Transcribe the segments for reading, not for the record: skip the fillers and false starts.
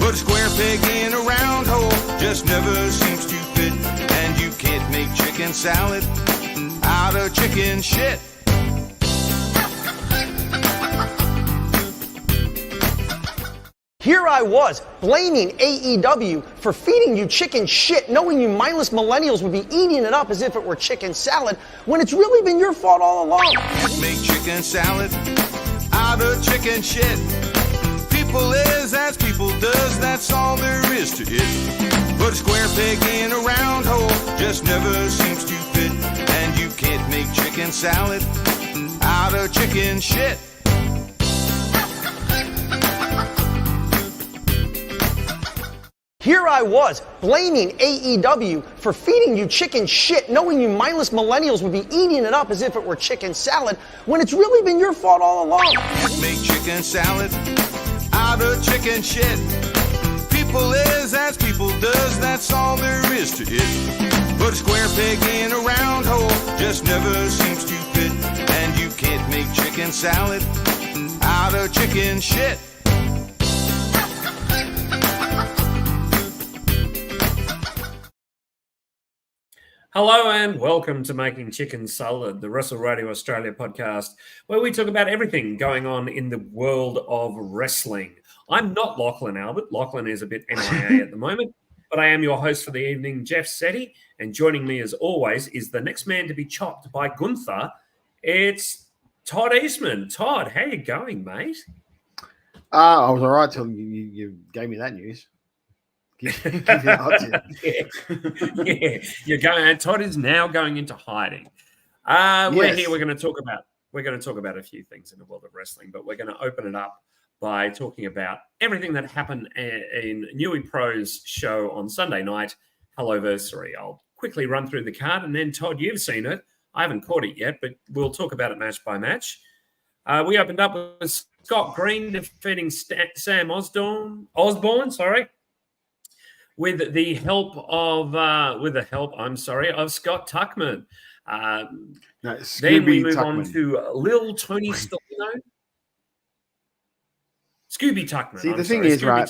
Put a square peg in a round hole, just never seems to fit. And you can't make chicken salad out of chicken shit. Here I was, blaming AEW for feeding you chicken shit, knowing you mindless millennials would be eating it up as if it were chicken salad, when it's really been your fault all along. Make chicken salad out of chicken shit. People is as people does, that's all there is to it. Put a square peg in a round hole, just never seems to fit. And you can't make chicken salad out of chicken shit. Here I was, blaming AEW for feeding you chicken shit, knowing you mindless millennials would be eating it up as if it were chicken salad, when it's really been your fault all along. Make chicken salad out of chicken shit. People is as people does, that's all there is to it. Put a square peg in a round hole, just never seems to fit. And you can't make chicken salad out of chicken shit. Hello and welcome to Making Chicken Salad, the Wrestle Radio Australia podcast, where we talk about everything going on in the world of wrestling. I'm not Lachlan Albert. Lachlan is a bit MIA at the moment, but I am your host for the evening, Jeff Setti, and joining me as always is the next man to be chopped by Gunther. It's Todd Eastman. Todd, how you going, mate? I was all right till you gave me that news. Yeah, you're going. And Todd is now going into hiding. We're here. We're going to talk about a few things in the world of wrestling, but we're going to open it up by talking about everything that happened in Newy Pro's show on Sunday night, Halloversary. I'll quickly run through the card, and then Todd, you've seen it. I haven't caught it yet, but we'll talk about it match by match. We opened up with Scott Green defeating Sam Osborne. With the help of Scott Tuckman. Then we move on to Lil Tony Stolino. Scooby Tuckman. See, the thing is, right?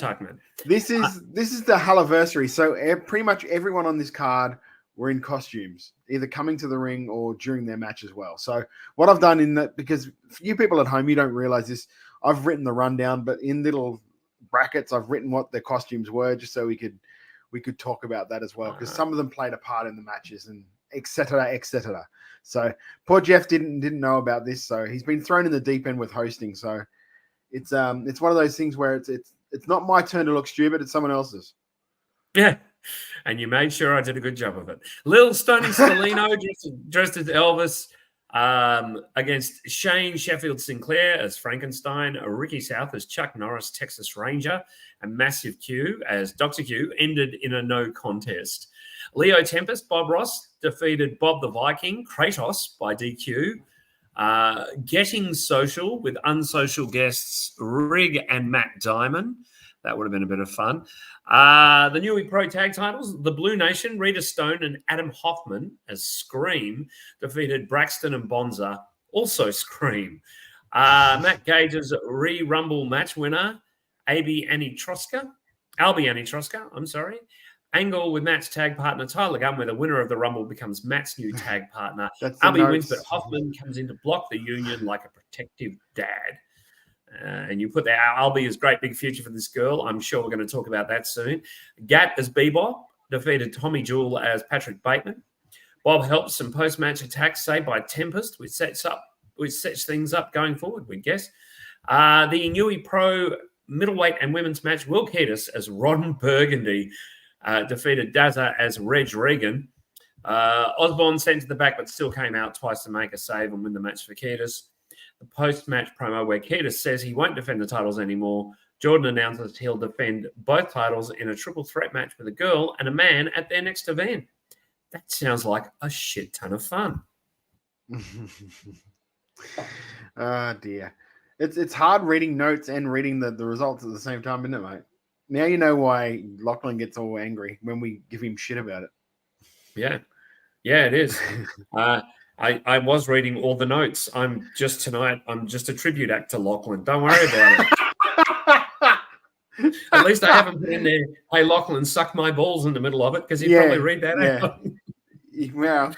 This is the Halloversary, so pretty much everyone on this card were in costumes, either coming to the ring or during their match as well. So what I've done in that, because for you people at home, you don't realize this, I've written the rundown, but in little brackets, I've written what their costumes were, just so we could talk about that as well, because some of them played a part in the matches and et cetera, et cetera. So poor Jeff didn't know about this, so he's been thrown in the deep end with hosting. So it's one of those things where it's not my turn to look stupid, it's someone else's. Yeah, and you made sure I did a good job of it. Lil Stoney Stolino dressed as Elvis against Shane Sheffield Sinclair as Frankenstein, Ricky South as Chuck Norris, Texas Ranger, and Massive Q as Dr. Q ended in a no contest. Leo Tempest, Bob Ross, defeated Bob the Viking, Kratos by DQ. Getting Social with unsocial guests Rig and Matt Diamond. That would have been a bit of fun. The Newy Pro Tag titles, the Blue Nation, Rita Stone and Adam Hoffman as Scream defeated Braxton and Bonza, also Scream. Matt Gage's Rumble match winner, Albie Anitroska, I'm sorry. Angle with Matt's tag partner, Tyler Gunn, where the winner of the Rumble becomes Matt's new tag partner. Albie wins, but Hoffman comes in to block the union like a protective dad. And you put there, Albie is great big future for this girl. I'm sure we're going to talk about that soon. Gat as Bebop defeated Tommy Jewell as Patrick Bateman. Bob helps some post-match attacks saved by Tempest, which sets things up going forward, we guess. The Newy Pro middleweight and women's match, Will Keatis as Ron Burgundy defeated Dazza as Reg Regan. Osborne sent to the back, but still came out twice to make a save and win the match for Keatis. The post-match promo where Keatis says he won't defend the titles anymore. Jordan announces he'll defend both titles in a triple threat match with a girl and a man at their next event. That sounds like a shit ton of fun. Oh, dear. It's hard reading notes and reading the results at the same time, isn't it, mate? Now you know why Lachlan gets all angry when we give him shit about it. Yeah, it is. I was reading all the notes. I'm just a tribute act to Lachlan. Don't worry about it. At least I haven't put in there, hey, Lachlan, suck my balls in the middle of it, because he'd probably read that out. Well,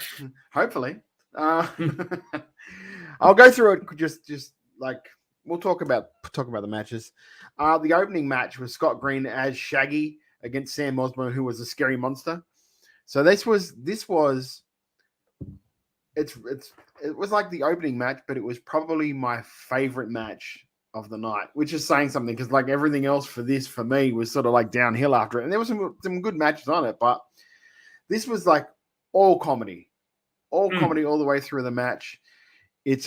hopefully. I'll go through it just like we'll talk about the matches. The opening match was Scott Green as Shaggy against Sam Osborne, who was a scary monster. So it was like the opening match, but it was probably my favorite match of the night, which is saying something, because like everything else for me was sort of like downhill after it. And there was some good matches on it, but this was like all comedy all the way through the match. It's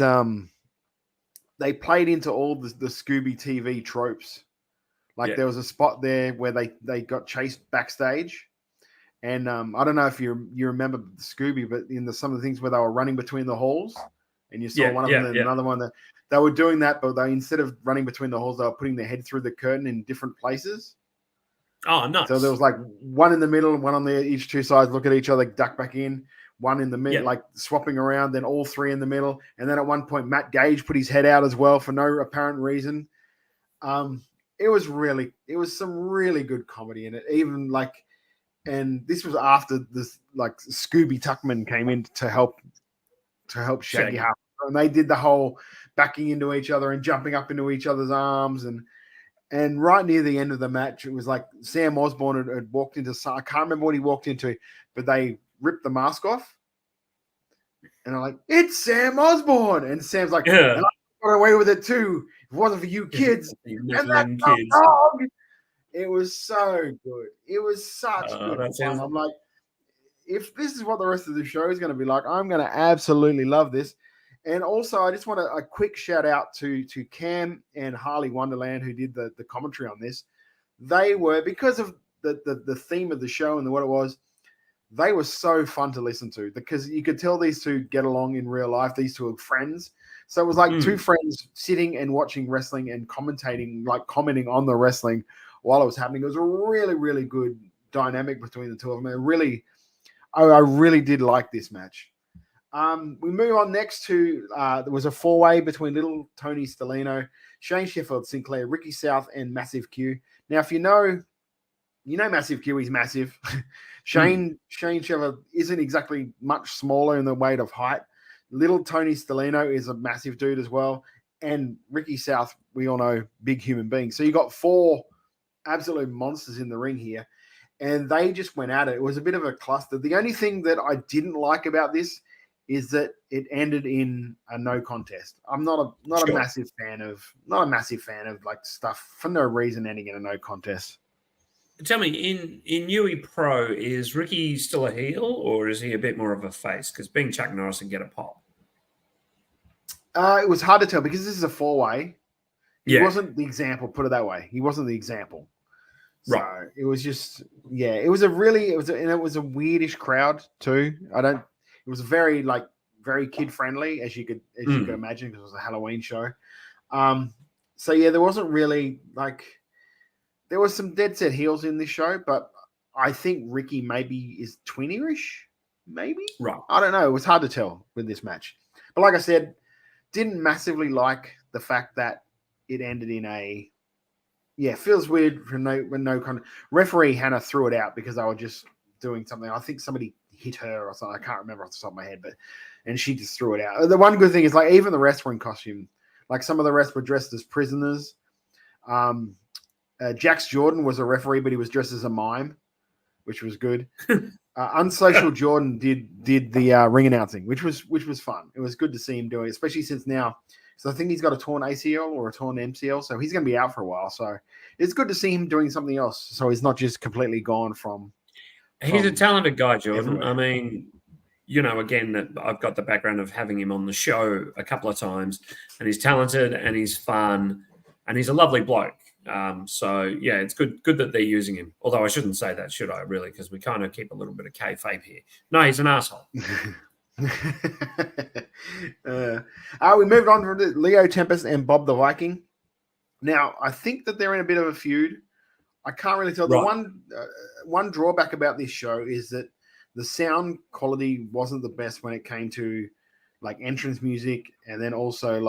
they played into all the Scooby TV tropes. Like there was a spot there where they got chased backstage. And I don't know if you remember Scooby, but in some of the things where they were running between the halls, and you saw one of them and another one, that they were doing that, but they, instead of running between the halls, they were putting their head through the curtain in different places. Oh, nice. So there was like one in the middle, one on each two sides, look at each other, duck back in, one in the middle, like swapping around, then all three in the middle. And then at one point, Matt Gage put his head out as well for no apparent reason. It was some really good comedy in it. Even like, and this was after this, like Scooby Tuckman came in to help Shaggy. And they did the whole backing into each other and jumping up into each other's arms. And right near the end of the match, it was like Sam Osborne had walked into, I can't remember what he walked into, but they ripped the mask off. And I'm like, it's Sam Osborne. And Sam's like, and I got away with it too. If it wasn't for you kids. And that's wrong. It was so good. It was such good fun. I'm like, if this is what the rest of the show is going to be like, I'm going to absolutely love this. And also, I just want a quick shout out to Cam and Harley Wonderland, who did the commentary on this. They were, because of the theme of the show and what it was, they were so fun to listen to, because you could tell these two get along in real life. These two are friends. So it was like two friends sitting and watching wrestling and commenting on the wrestling while it was happening. It was a really, really good dynamic between the two of them. I really did like this match. We move on next to there was a four-way between Little Tony Stellino, Shane Sheffield Sinclair, Ricky South, and Massive Q. Now, if you know Massive Q, he's massive. Shane Sheffield isn't exactly much smaller in the weight of height. Little Tony Stellino is a massive dude as well. And Ricky South, we all know, big human being. So you got four absolute monsters in the ring here. And they just went at it. It was a bit of a cluster. The only thing that I didn't like about this is that it ended in a no contest. I'm not a massive fan of like stuff for no reason ending in a no contest. Tell me, in Newy Pro, is Ricky still a heel, or is he a bit more of a face? Because being Chuck Norris and get a pop. It was hard to tell because this is a four-way. He wasn't the example, put it that way. He wasn't the example. So it was just, it was a weirdish crowd too. It was very kid friendly, as you could imagine, because it was a Halloween show. There wasn't really there was some dead set heels in this show, but I think Ricky maybe is twinny-ish, maybe. Right. I don't know. It was hard to tell with this match, but like I said, didn't massively like the fact that it ended in a. Yeah, feels weird when no kind of referee Hannah threw it out because they were just doing something. I think somebody hit her or something. I can't remember off the top of my head, and she just threw it out. The one good thing is even the rest were in costume. Some of the rest were dressed as prisoners. Jax Jordan was a referee, but he was dressed as a mime, which was good. Unsocial Jordan did the ring announcing, which was fun. It was good to see him doing it, especially since now. So I think he's got a torn ACL or a torn MCL, so he's going to be out for a while. So it's good to see him doing something else. So he's not just completely gone from. He's a talented guy, Jordan. Everywhere. I mean, again, that I've got the background of having him on the show a couple of times, and he's talented and he's fun and he's a lovely bloke. It's good that they're using him. Although I shouldn't say that, should I? Really, because we kind of keep a little bit of kayfabe here. No, he's an asshole. We moved on to Leo Tempest and Bob the Viking. Now, I think that they're in a bit of a feud. I can't really tell. Right. The one drawback about this show is that the sound quality wasn't the best when it came to entrance music, and then also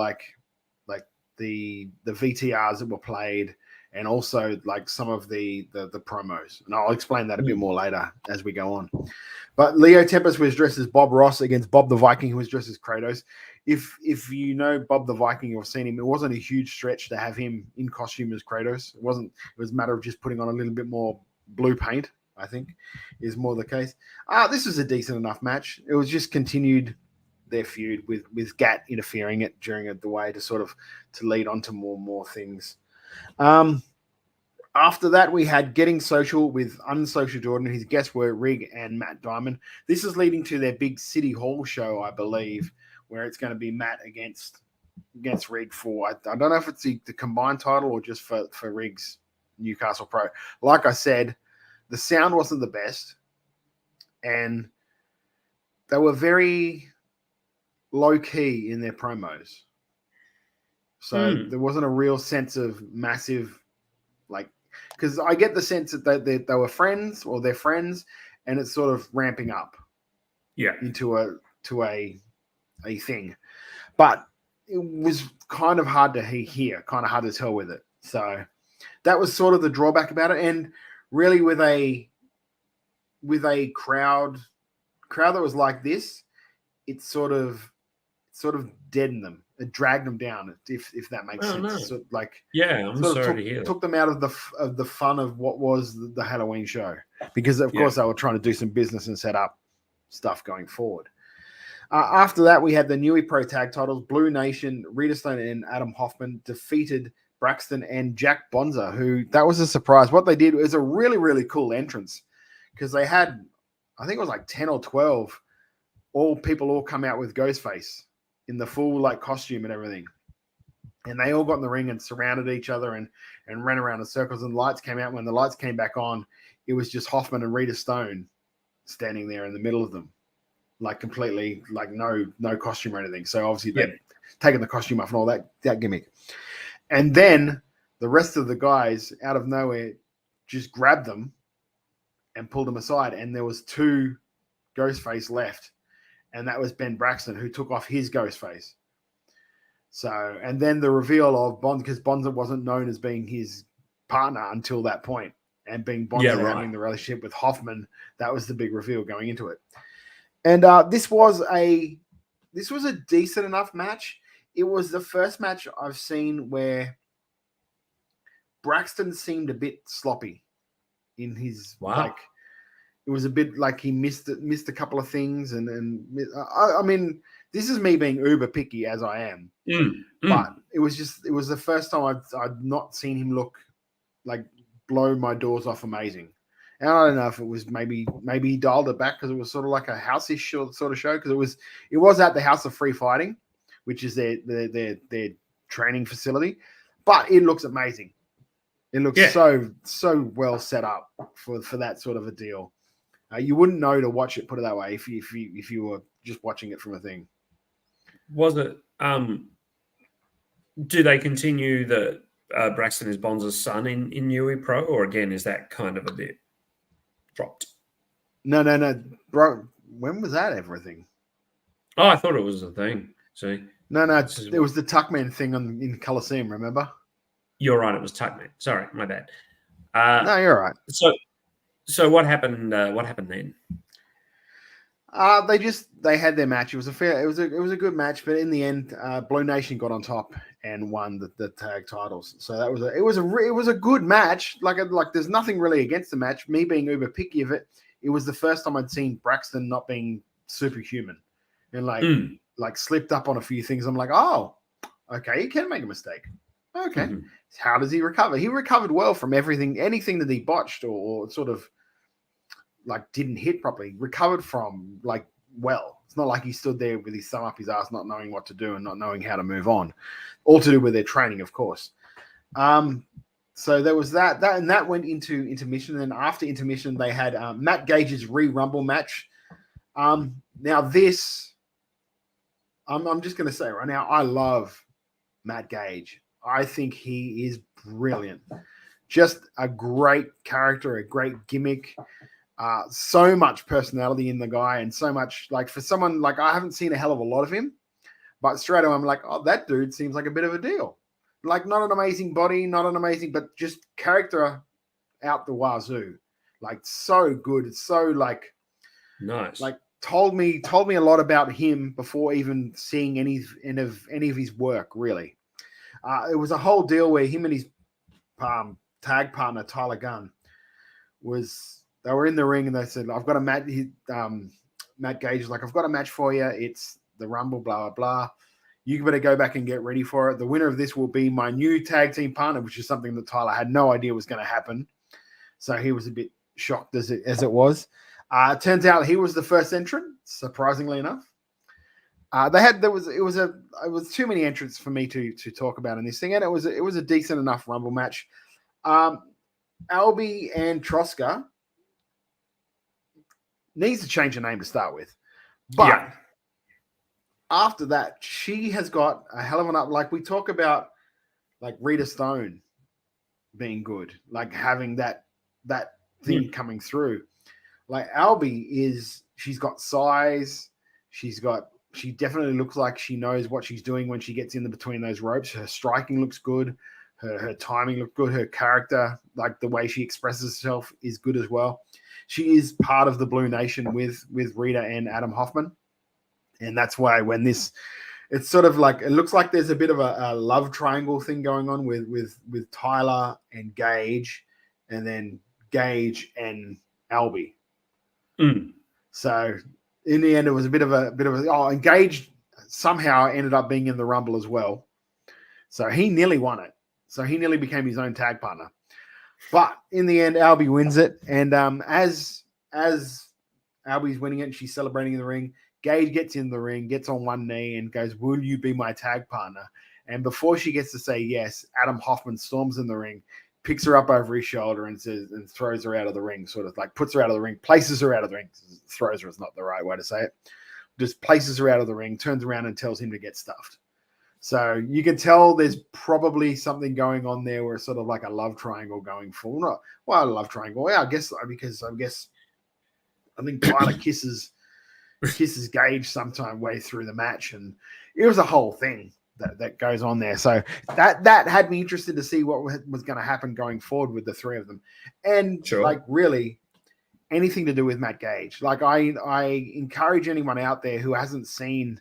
the VTRs that were played and also like some of the promos. And I'll explain that a bit more later as we go on. But Leo Tempest was dressed as Bob Ross against Bob the Viking, who was dressed as Kratos. If you know Bob the Viking or seen him, it wasn't a huge stretch to have him in costume as Kratos. It wasn't. It was a matter of just putting on a little bit more blue paint, I think, is more the case. This was a decent enough match. It was just continued their feud with Gat interfering it during the way to lead on to more things. After that, we had Getting Social with Unsocial Jordan. His guests were Rig and Matt Diamond. This is leading to their big City Hall show, I believe, where it's going to be Matt against Rig for, I don't know if it's the combined title or just for Rig's Newcastle Pro. Like I said, the sound wasn't the best, and they were very low-key in their promos. So there wasn't a real sense of massive, like, because I get the sense that they were friends or they're friends, and it's sort of ramping up into a thing. But it was kind of hard to hear, kind of hard to tell with it. So that was sort of the drawback about it. And really with a crowd that was like this, it sort of deadened them. It dragged them down, if that makes sense. No. So, I'm sorry to hear that. Took them out of the fun of what was the Halloween show, because of course they were trying to do some business and set up stuff going forward. After that, we had the Newy Pro Tag titles. Blue Nation, Rita Stone and Adam Hoffman defeated Braxton and Jack Bonza, who, that was a surprise. What they did was a really, really cool entrance, because they had, I think it was like 10 or 12 all come out with Ghostface in the full like costume and everything. And they all got in the ring and surrounded each other and ran around in circles, and the lights came out. When the lights came back on, it was just Hoffman and Rita Stone standing there in the middle of them, like completely like no costume or anything. So obviously they're taking the costume off and all that gimmick. And then the rest of the guys out of nowhere just grabbed them and pulled them aside. And there was 2 Ghostface left. And that was Ben Braxton, who took off his Ghostface. So, and then the reveal of Bonza, because Bonza wasn't known as being his partner until that point, and being Bonza having the relationship with Hoffman, that was the big reveal going into it. And this was a decent enough match. It was the first match I've seen where Braxton seemed a bit sloppy in his it was a bit like he missed a couple of things, and I mean, this is me being uber picky as I am, but it was the first time I'd not seen him look like blow my doors off amazing. And I don't know if it was maybe he dialed it back because it was sort of like a house-ish sort of show, because it was at the House of Free Fighting, which is their training facility, but it looks amazing. It looks so well set up for that sort of a deal. You wouldn't know to watch it, put it that way, if you were just watching it from a thing. Was it? Do they continue that Braxton is Bonza's son in Newy Pro, or again is that kind of a bit dropped? No, bro. When was that everything? Oh, I thought it was a thing. See, no, it was the Tuckman thing in Coliseum. Remember? You're right. It was Tuckman. Sorry, my bad. No, you're right. So what happened? What happened then? They had their match. It was a good match, but in the end, Blue Nation got on top and won the tag titles. So it was a good match. Like there's nothing really against the match. Me being uber picky of it, it was the first time I'd seen Braxton not being superhuman and like slipped up on a few things. I'm like, oh, okay, he can make a mistake. Okay, How does he recover? He recovered well from anything that he botched or sort of like didn't hit properly, recovered from like well. It's not like he stood there with his thumb up his ass, not knowing what to do and not knowing how to move on. All to do with their training, of course. So there was that and that went into intermission. And then after intermission, they had Matt Gage's Rumble match. Now this, I'm just going to say right now, I love Matt Gage. I think he is brilliant. Just a great character, a great gimmick. So much personality in the guy, and so much like for someone like I haven't seen a hell of a lot of him, but straight away I'm like, oh, that dude seems like a bit of a deal. Like not an amazing body, not an amazing, but just character out the wazoo. Like so good. It's so like Nice. like told me a lot about him before even seeing any of his work. Really, it was a whole deal where him and his tag partner Tyler Gunn they were in the ring and they said, "I've got a match." Matt Gage is like, "I've got a match for you. It's the Rumble, blah blah blah. You better go back and get ready for it. The winner of this will be my new tag team partner," which is something that Tyler had no idea was going to happen. So he was a bit shocked as it was. It turns out he was the first entrant, surprisingly enough. It was too many entrants for me to talk about in this thing, and it was a decent enough Rumble match. Albie and Troska needs to change her name to start with, but after that, she has got a hell of an up. Like we talk about, like Rita Stone being good, like having that thing coming through. Like Albie she's got size. She definitely looks like she knows what she's doing when she gets in between those ropes. Her striking looks good. Her timing looked good. Her character, like the way she expresses herself, is good as well. She is part of the Blue Nation with Rita and Adam Hoffman. And that's why it's sort of like, it looks like there's a bit of a love triangle thing going on with Tyler and Gage, and then Gage and Albie. So in the end, it was a bit of and Gage somehow ended up being in the Rumble as well. So he nearly won it. So he nearly became his own tag partner. But in the end, Albie wins it. And as Albie's winning it and she's celebrating in the ring, Gage gets in the ring, gets on one knee and goes, "Will you be my tag partner?" And before she gets to say yes, Adam Hoffman storms in the ring, picks her up over his shoulder and throws her out of the ring, sort of like puts her out of the ring, places her out of the ring. Throws her is not the right way to say it. Just places her out of the ring, turns around and tells him to get stuffed. So you can tell there's probably something going on there where it's sort of like a love triangle going forward. A love triangle. Yeah, I think Tyler kisses Gage sometime way through the match, and it was a whole thing that goes on there. So that had me interested to see what was going to happen going forward with the three of them. And like really anything to do with Matt Gage. Like I encourage anyone out there who hasn't seen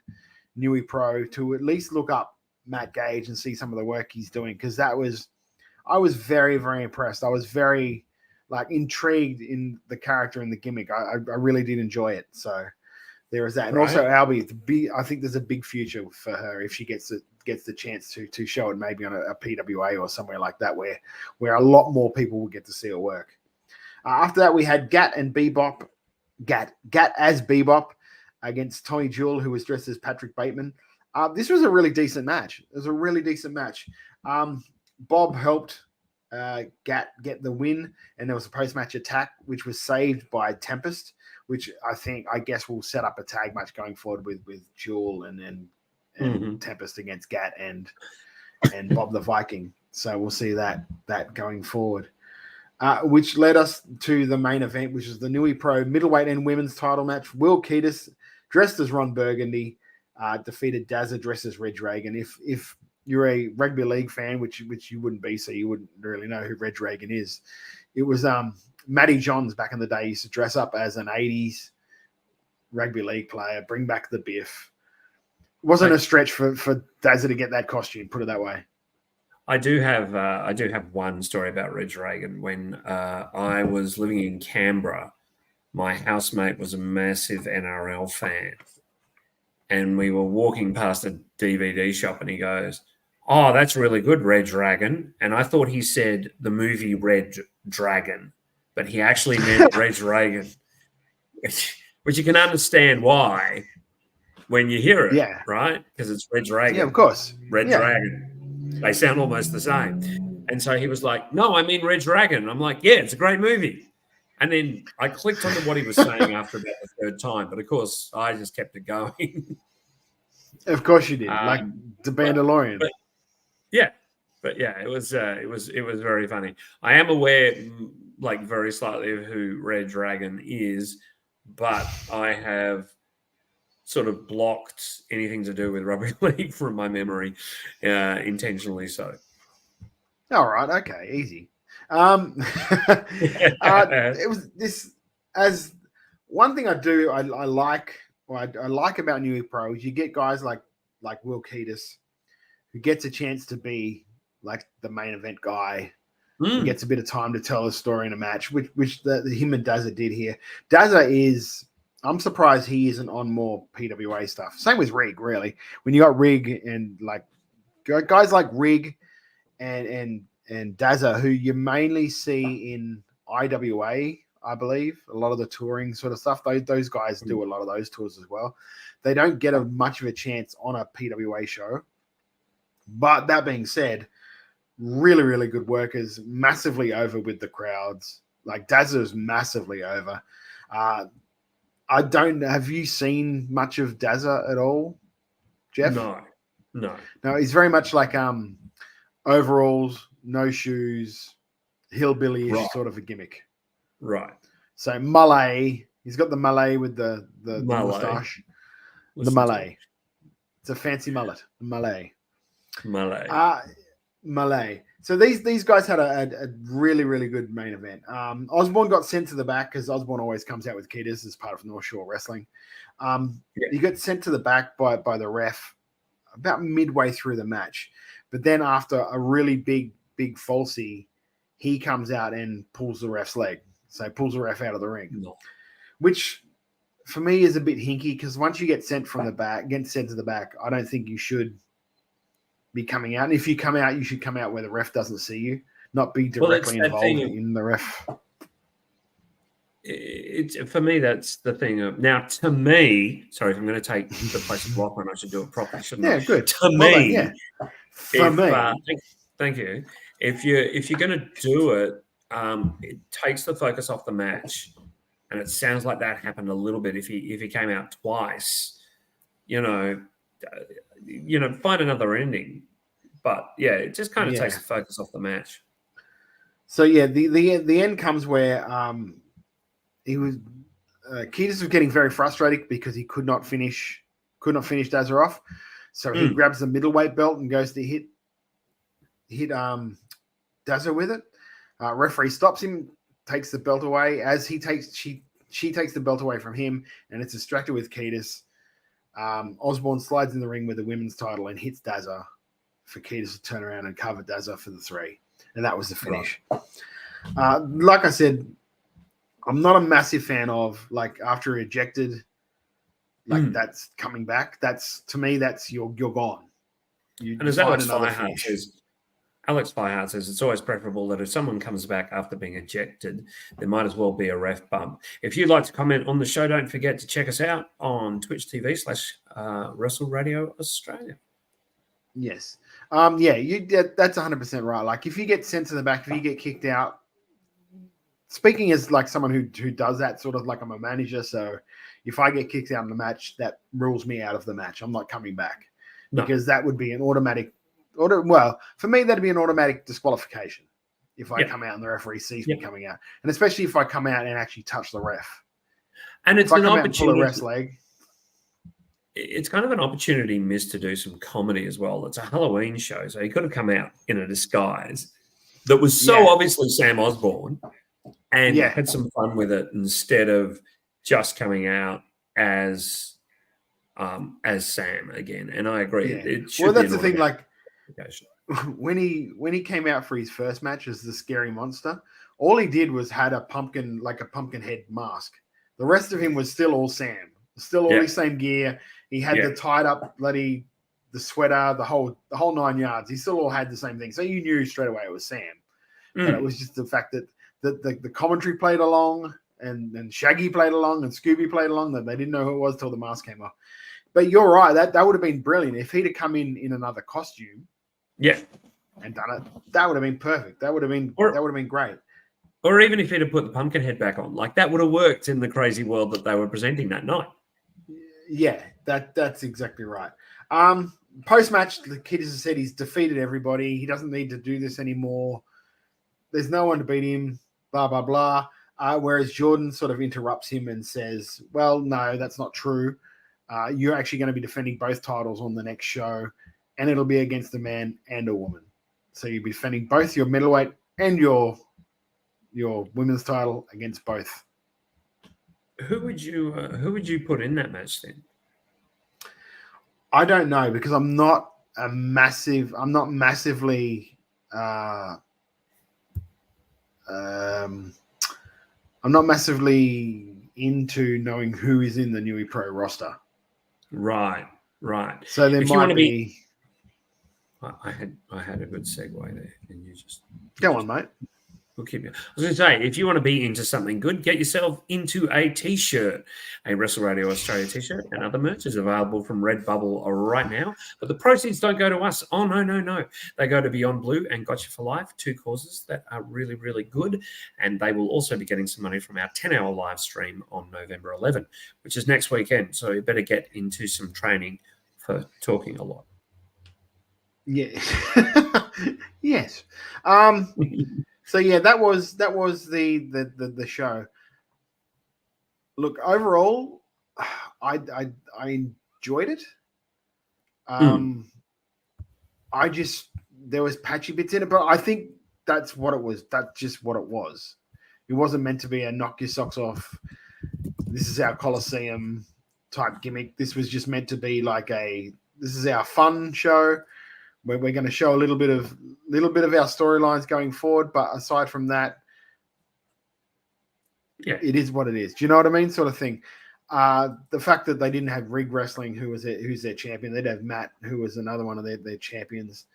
Newy Pro to at least look up Matt Gage and see some of the work he's doing, because I was very, very impressed. I was very like intrigued in the character and the gimmick. I really did enjoy it. So there is that. And also Albie, I think there's a big future for her if she gets the chance to show it maybe on a PWA or somewhere like that where a lot more people will get to see her work. After that, we had Gat and Bebop. Gat as Bebop against Tommy Jewell, who was dressed as Patrick Bateman. This was a really decent match. It was a really decent match. Bob helped Gat get the win, and there was a post-match attack, which was saved by Tempest, which I guess will set up a tag match going forward with Jewel and Tempest against Gat and Bob the Viking. So we'll see that going forward. Which led us to the main event, which is the Newy Pro middleweight and women's title match. Will Ketis, dressed as Ron Burgundy, defeated Dazza, dressed as Red Dragon. If you're a rugby league fan, which you wouldn't be, so you wouldn't really know who Red Dragon is. It was Matty Johns back in the day used to dress up as an 80s rugby league player, bring back the biff. It wasn't a stretch for Dazza to get that costume, put it that way. I do have one story about Red Dragon. When I was living in Canberra, my housemate was a massive NRL fan. And we were walking past a DVD shop and he goes, "Oh, that's really good, Red Dragon." And I thought he said the movie Red Dragon, but he actually meant Red Dragon, which you can understand why when you hear it, right? Because it's Red Dragon. Yeah, of course. Red Dragon. They sound almost the same. And so he was like, "No, I mean Red Dragon." And I'm like, "Yeah, it's a great movie." And then I clicked onto what he was saying after about the third time. But, of course, I just kept it going. Of course you did, like the Mandalorian. But it was very funny. I am aware, like very slightly, of who Red Dragon is, but I have sort of blocked anything to do with rugby league from my memory, intentionally so. All right, okay, easy. It was this as one thing I like. I like about Newy Pro is you get guys like Will Keatis, who gets a chance to be like the main event guy. He gets a bit of time to tell a story in a match, which him and Dazza did here. Dazza is, I'm surprised he isn't on more PWA stuff. Same with Rig, really. When you got Rig and like guys like Rig and Dazza, who you mainly see in IWA, I believe, a lot of the touring sort of stuff. Those guys do a lot of those tours as well. They don't get much of a chance on a PWA show. But that being said, really, really good workers, massively over with the crowds. Like Dazza's massively over. Have you seen much of Dazza at all, Jeff? No. No, he's very much like overalls, no shoes, hillbilly-ish sort of a gimmick. Right. So Malay, he's got the Malay with the mustache. The Malay. It's a fancy mullet. Malay. Malay. So these guys had a really, really good main event. Osborne got sent to the back because Osborne always comes out with Keatis as part of North Shore Wrestling. He got sent to the back by the ref about midway through the match. But then after a really big falsie, he comes out and pulls the ref's leg. So pulls the ref out of the ring. Which for me is a bit hinky because once you get sent to the back, I don't think you should be coming out. And if you come out, you should come out where the ref doesn't see you, not be directly involved in the ref. For me, that's the thing. Now, to me, sorry, if I'm going to take the place of Lachlan, I should do it properly, shouldn't I? Yeah, good. To me, For me. Thank you. If you're going to do it, it takes the focus off the match, and it sounds like that happened a little bit. If he came out twice, find another ending. But yeah, it just kind of takes the focus off the match. So yeah, the end comes where Keatis was getting very frustrated because he could not finish Dazza off. So he grabs the middleweight belt and goes to hit Dazza with it. Referee stops him, takes the belt away. As she takes the belt away from him, and it's distracted with Keatis. Osborne slides in the ring with the women's title and hits Dazza for Keatis to turn around and cover Dazza for the 3. And that was the finish. Right. Like I said, I'm not a massive fan of, like, after ejected, like that's coming back. To me, that's you're gone. And as Alex Fireheart says, it's always preferable that if someone comes back after being ejected, there might as well be a ref bump. If you'd like to comment on the show, don't forget to check us out on Twitch TV / Wrestle Radio Australia. Yes. That's 100% right. Like if you get sent to the back, if you get kicked out, speaking as like someone who does that sort of like I'm a manager. So if I get kicked out in the match, that rules me out of the match. I'm not coming back because that would be an automatic. Well, for me, that'd be an automatic disqualification if I come out and the referee sees me coming out, and especially if I come out and actually touch the ref. And it's an opportunity. Pull a ref's leg. It's kind of an opportunity missed to do some comedy as well. It's a Halloween show, so he could have come out in a disguise that was so obviously Sam Osborne and had some fun with it instead of just coming out as Sam again. And I agree. It should that's the thing. Like when he came out for his first match as the Scary Monster, all he did was had a pumpkin head mask. The rest of him was still all Sam, still all his same gear. He had the tied up the sweater, the whole 9 yards. He still all had the same thing. So you knew straight away it was Sam. But it was just the fact that the commentary played along and Shaggy played along and Scooby played along, that they didn't know who it was till the mask came off. But you're right. That would have been brilliant. If he'd have come in another costume and done it, that would have been perfect. That would have been great. Or even if he'd have put the pumpkin head back on, like that would have worked in the crazy world that they were presenting that night. Yeah, that's exactly right. Post-match, the kid has said he's defeated everybody. He doesn't need to do this anymore. There's no one to beat him, blah, blah, blah. Whereas Jordan sort of interrupts him and says, well, no, that's not true. You're actually going to be defending both titles on the next show, and it'll be against a man and a woman. So you'll be defending both your middleweight and your women's title against both. Who would you put in that match then? I don't know because I'm not massively into knowing who is in the Newy Pro roster. Right. So there might be. I had a good segue there, and you just Go on, mate. We'll keep you. I was going to say, if you want to be into something good, get yourself into a T-shirt. A Wrestle Radio Australia T-shirt and other merch is available from Redbubble right now. But the proceeds don't go to us. Oh, no. They go to Beyond Blue and Gotcha for Life, two causes that are really, really good. And they will also be getting some money from our 10-hour live stream on November 11, which is next weekend. So you better get into some training for talking a lot. Yeah. Yes. So yeah, that was the show. Look, overall, I enjoyed it. There was patchy bits in it, but I think that's what it was. That's just what it was. It wasn't meant to be a knock your socks off. This is our Coliseum type gimmick. This was just meant to be like this is our fun show. Where we're going to show a little bit of our storylines going forward, but aside from that, yeah, it is what it is. Do you know what I mean? Sort of thing. The fact that they didn't have Rig Wrestling, who's their champion, they'd have Matt, who was another one of their champions.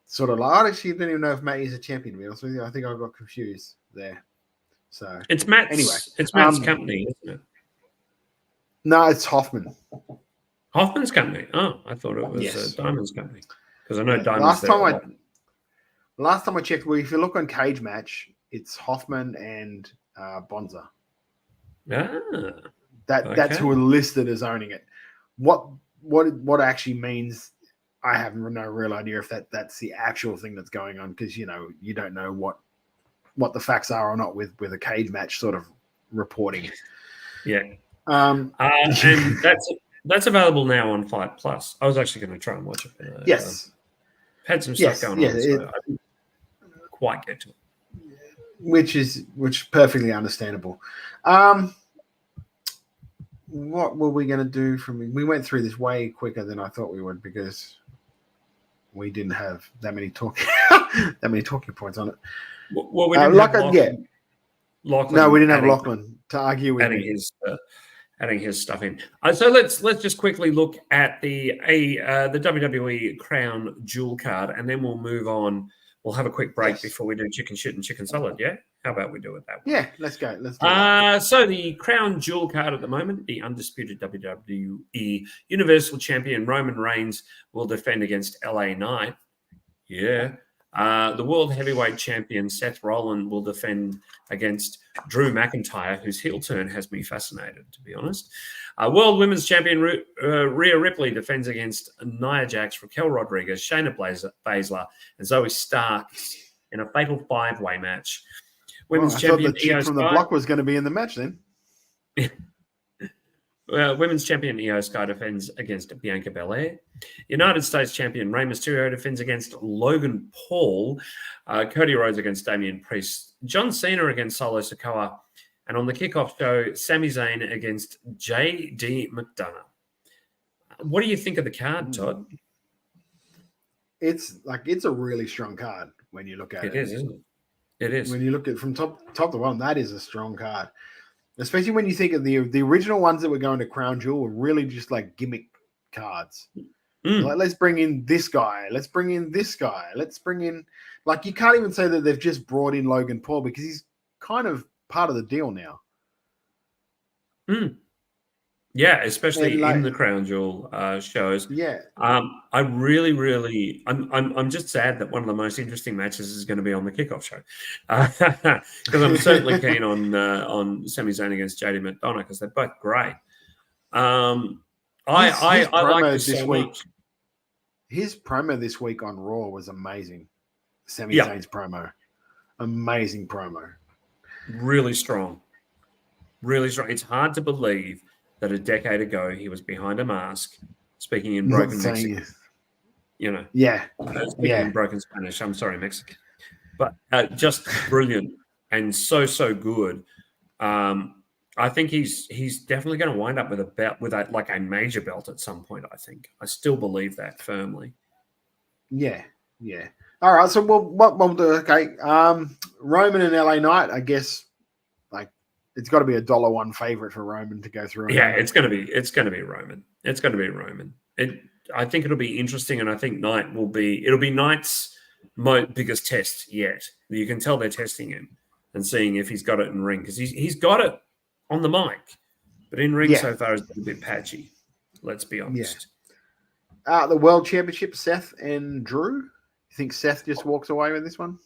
Sort of like, I actually didn't even know if Matt is a champion. To be honest with you, I think I got confused there. So it's Matt's. Anyway, it's Matt's company, isn't it? No, it's Hoffman. Hoffman's company. Oh, I thought it was Yes. Diamond's company. Because I know Diamond's last time I checked, well, if you look on Cage Match, it's Hoffman and Bonza. That's who are listed as owning it. What actually means, I have no real idea if that's the actual thing that's going on, because you don't know what the facts are or not with a Cage Match sort of reporting. Yeah. And that's available now on Fight Plus. I was actually going to try and watch it. Yes. Had some stuff going on, so I didn't quite get to it. Which is perfectly understandable. What were we going to do we went through this way quicker than I thought we would, because we didn't have that many talking points on it. Well, we didn't have Lachlan. No, we didn't have Lachlan to argue with adding his stuff in. So let's just quickly look at the WWE Crown Jewel card, and then we'll move on. We'll have a quick break before we do chicken shit and chicken salad. Yeah, how about we do it that way? Yeah, let's go. Let's do that. So the Crown Jewel card at the moment, the undisputed WWE Universal Champion Roman Reigns will defend against LA Knight. Yeah. The World Heavyweight Champion Seth Rollins will defend against Drew McIntyre, whose heel turn has me fascinated, to be honest. World Women's Champion Rhea Ripley defends against Nia Jax, Raquel Rodriguez, Shayna Baszler, and Zoe Starks in a fatal five-way match. Women's Champion thought the chick from the block was going to be in the match then. Women's Champion Io Sky defends against Bianca Belair. United States Champion Rey Mysterio defends against Logan Paul. Cody Rhodes against Damian Priest. John Cena against Solo Sikoa. And on the kickoff show, Sami Zayn against J.D. McDonough. What do you think of the card, Todd? It's a really strong card when you look at it. It is, isn't it? It is. When you look at it from top to bottom, that is a strong card. Especially when you think of the original ones that were going to Crown Jewel were really just like gimmick cards. Like, let's bring in this guy. Let's bring in this guy. Let's bring in, like, you can't even say that they've just brought in Logan Paul, because he's kind of part of the deal now. Yeah, especially in the Crown Jewel shows. Yeah. I really, I'm just sad that one of the most interesting matches is going to be on the kickoff show, because I'm certainly keen on Sami Zayn against JD McDonough, because they're both great. I like this so much. His promo this week on Raw was amazing. Sami Zayn's promo, amazing promo, really strong. It's hard to believe that a decade ago he was behind a mask, speaking in broken Mexican. You know, Yeah. speaking in broken Spanish. I'm sorry, Mexican, but just brilliant and so good. I think he's definitely going to wind up with a belt, with a major belt at some point. I think I still believe that firmly. Yeah. Yeah. All right. So what we'll do? Okay. Roman and LA Knight. I guess like it's got to be $1 favorite for Roman to go through. Yeah, it's going to be Roman. It's going to be Roman. I think it'll be interesting, and I think Knight it'll be Knight's biggest test yet. You can tell they're testing him and seeing if he's got it in ring, because he's got it on the mic, but in ring so far has been a bit patchy. Let's be honest. The World Championship, Seth and Drew. You think Seth just walks away with this one?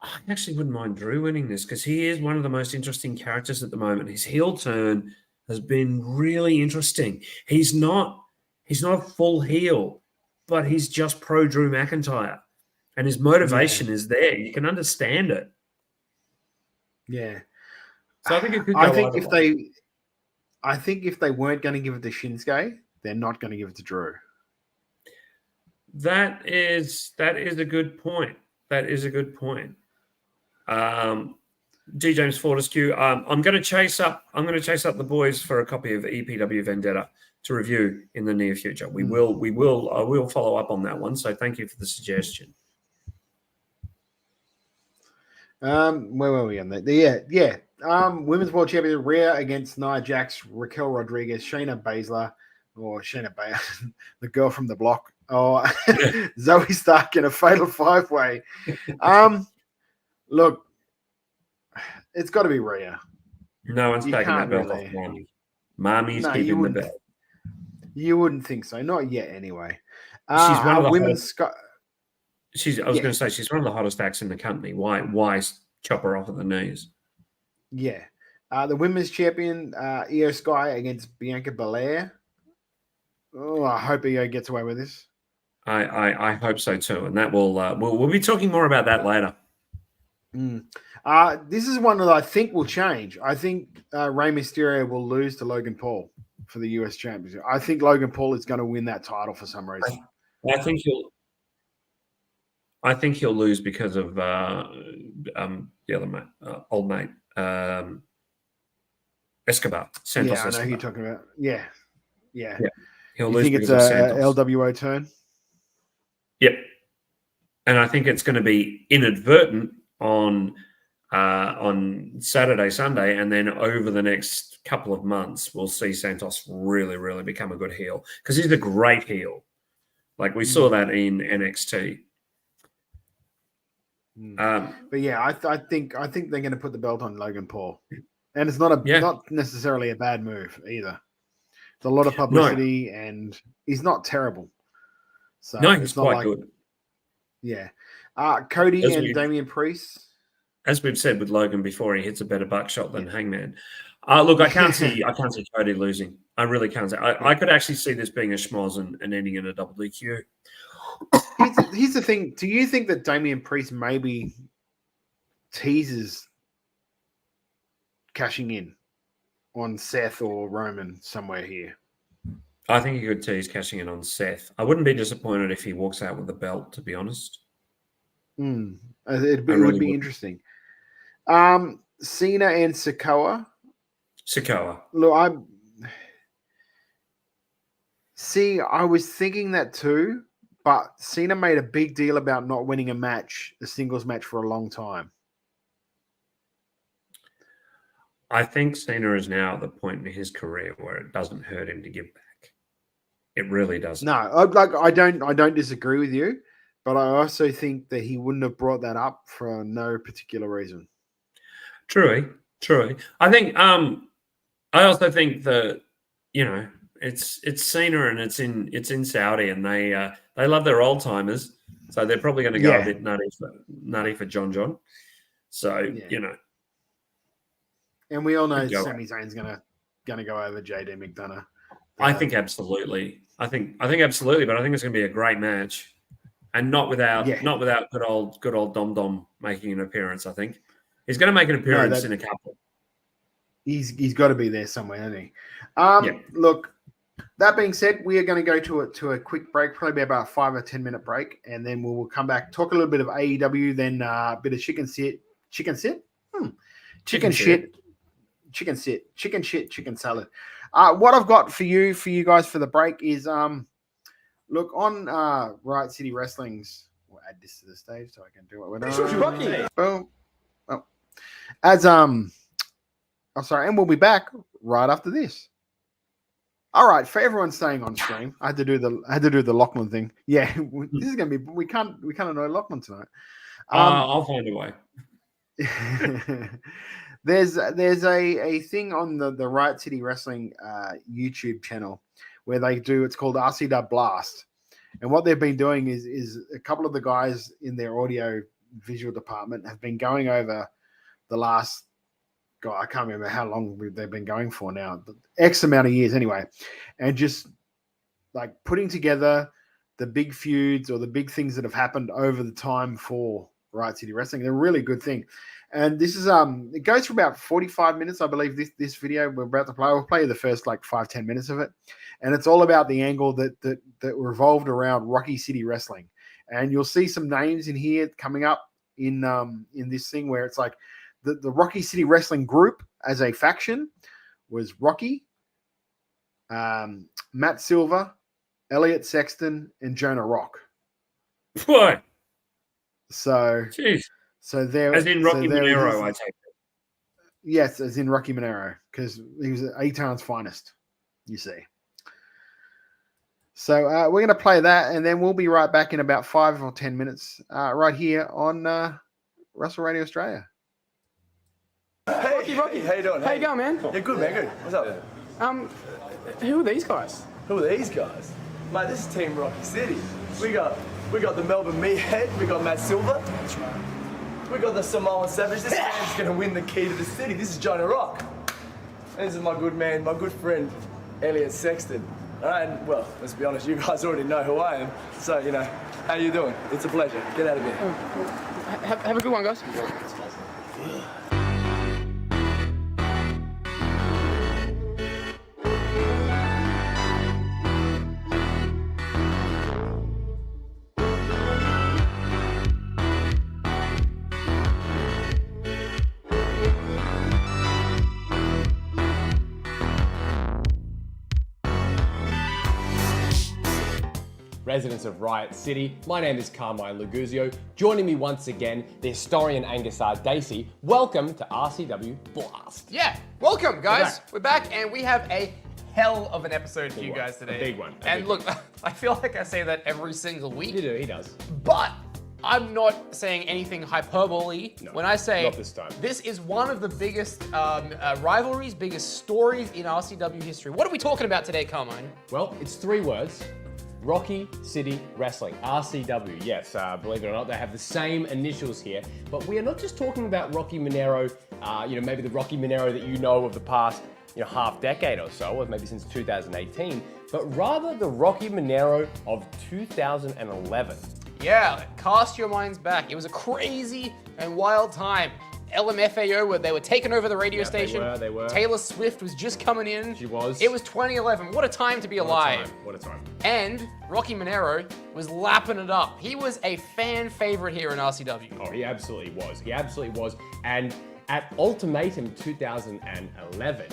I actually wouldn't mind Drew winning this, because he is one of the most interesting characters at the moment. His heel turn has been really interesting. He's not a full heel, but he's just pro Drew McIntyre, and his motivation is there. You can understand it. Yeah. So I think it could go I think if they weren't going to give it to Shinsuke, they're not going to give it to Drew. That is a good point. That is a good point. D. James Fortescue. I'm going to chase up the boys for a copy of EPW Vendetta to review in the near future. I will follow up on that one. So thank you for the suggestion. Where were we on that? Yeah. Women's World Champion Rhea against Nia Jax, Raquel Rodriguez, Shayna Baszler, the girl from the block, or Zoe Stark in a fatal 5-way. Look, it's got to be Rhea. No one's taking that belt off Mommy. Mommy's keeping the belt. You wouldn't think so. Not yet, anyway. She's one of the women's. I was going to say she's one of the hottest acts in the company. Why chop her off at the knees? Yeah. The women's champion, Io Sky against Bianca Belair. Oh, I hope Io gets away with this. I hope so too, and that we'll be talking more about that later. This is one that I think will change. I think Rey Mysterio will lose to Logan Paul for the US Championship. I think Logan Paul is going to win that title for some reason. I think he'll lose because of the other mate, old mate, Escobar. Santos I know Escobar. who you're talking about. Yeah. He'll You lose think it's because of a Santos. LWO turn? Yep. And I think it's going to be inadvertent on Saturday, Sunday, and then over the next couple of months, we'll see Santos really, really become a good heel, because he's a great heel. Like we saw that in NXT. But yeah, I think they're going to put the belt on Logan Paul, and it's not necessarily a bad move either. It's a lot of publicity, and he's not terrible. So he's quite good. Yeah, Cody and Damian Priest. As we've said with Logan before, he hits a better buckshot than Hangman. Look, I can't see Cody losing. I really can't see. I could actually see this being a schmoz and ending in a double DQ. Here's the thing. Do you think that Damian Priest maybe teases cashing in on Seth or Roman somewhere here? I think he could tease cashing in on Seth. I wouldn't be disappointed if he walks out with the belt, to be honest. It would be interesting. Cena and Sikoa. Look, I was thinking that too, but Cena made a big deal about not winning a singles match for a long time. I think Cena is now at the point in his career where it doesn't hurt him to give back. It really doesn't. No, I don't disagree with you, but I also think that he wouldn't have brought that up for no particular reason. Truly. I think. I also think that it's Cena and it's in Saudi, and they love their old timers, so they're probably going to go a bit nutty for John. So and we all know Sami Zayn's gonna go over JD McDonough. I think absolutely. I think absolutely, but I think it's going to be a great match, and not without good old Dom making an appearance. I think he's going to make an appearance in a couple. He's got to be there somewhere, hasn't he? Look, that being said, we are going to go to a quick break, probably about a 5 or 10 minute break, and then we'll come back, talk a little bit of AEW, then a bit of chicken shit, chicken salad. What I've got for you guys for the break is look on Riot City Wrestling's. We'll add this to the stage so I can do what we're doing. Boom. Oh. I'm sorry, and we'll be back right after this. All right, for everyone staying on stream, I had to do the Lachlan thing. Yeah, this is gonna be. We can't annoy Lachlan tonight. I'll find a way. There's a thing on the Riot City Wrestling YouTube channel where they do. It's called RCW Blast, and what they've been doing is a couple of the guys in their audio visual department have been going over the last. God, I can't remember how long they've been going for now. X amount of years anyway. And just like putting together the big feuds or the big things that have happened over the time for Riot City Wrestling. They're a really good thing. And this is it goes for about 45 minutes, I believe, this video we're about to play. We'll play the first like 5-10 minutes of it. And it's all about the angle that revolved around Rocky City Wrestling. And you'll see some names in here coming up in this thing where it's like the Rocky City Wrestling group as a faction was Rocky, Matt Silver, Elliot Sexton, and Jonah Rock. What? So, jeez. So there, as in Rocky Monero, I take it. Yes, as in Rocky Monero, because he was Aton's finest. You see. So we're going to play that, and then we'll be right back in about 5 or 10 minutes, right here on Russell Radio Australia. Hey, Rocky. How you doing? How you going, man? Yeah, good, man. Good. What's up? Who are these guys? Who are these guys? Mate, this is Team Rocky City. We got the Melbourne Meathead. We got Matt Silver. That's right. We got the Samoan Savage. This man's gonna win the key to the city. This is Jonah Rock. And this is my good man, my good friend, Elliot Sexton. All right, and well, let's be honest, you guys already know who I am. So, you know, how you doing? It's a pleasure. Get out of here. Have a good one, guys. Residents of Riot City, my name is Carmine Luguzio. Joining me once again, the historian Angus R. Dacey. Welcome to RCW Blast. Yeah, welcome, guys. We're back, and we have a hell of an episode for you guys today. A big one. And look, I feel like I say that every single week. You do, he does. But I'm not saying anything hyperbole when I say not this time. This is one of the biggest rivalries, biggest stories in RCW history. What are we talking about today, Carmine? Well, it's 3 words. Rocky City Wrestling, RCW. Yes, believe it or not, they have the same initials here. But we are not just talking about Rocky Monero, maybe the Rocky Monero that you know of the past, half decade or so, or maybe since 2018, but rather the Rocky Monero of 2011. Yeah, cast your minds back. It was a crazy and wild time. LMFAO, where they were taking over the radio station. They were. Taylor Swift was just coming in. She was. It was 2011. What a time to be alive. What a time. And Rocky Monero was lapping it up. He was a fan favorite here in RCW. Oh, he absolutely was. And at Ultimatum 2011,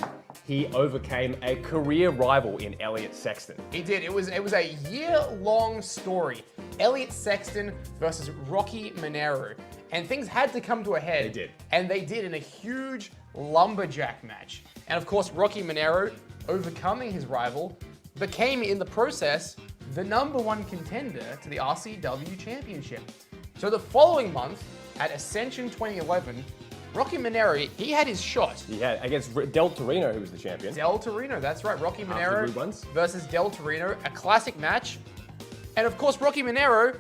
he overcame a career rival in Elliot Sexton. He did. It was a year-long story. Elliot Sexton versus Rocky Monero. And things had to come to a head. They did. And they did in a huge lumberjack match. And of course, Rocky Monero, overcoming his rival, became in the process the #1 contender to the RCW Championship. So the following month, at Ascension 2011, Rocky Monero, he had his shot. He had against Del Torino, who was the champion. Del Torino, that's right. Rocky Monero Rude ones. versus Del Torino, a classic match. And of course, Rocky Monero,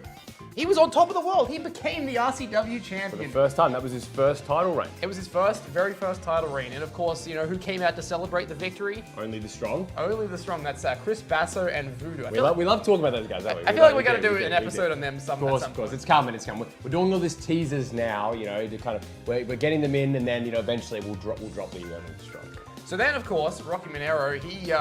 He was on top of the world. He became the RCW champion. For the first time, that was his first title reign. It was his very first title reign. And of course, you know, who came out to celebrate the victory? Only the strong. Only the strong. That's Chris Basso and Voodoo. We love talking about those guys, don't we? I feel like we're going to do an episode on them Of course. It's coming. We're doing all these teasers now, you know, to kind of, we're getting them in, and then, you know, eventually we'll drop the strong. So then, of course, Rocky Monero, he,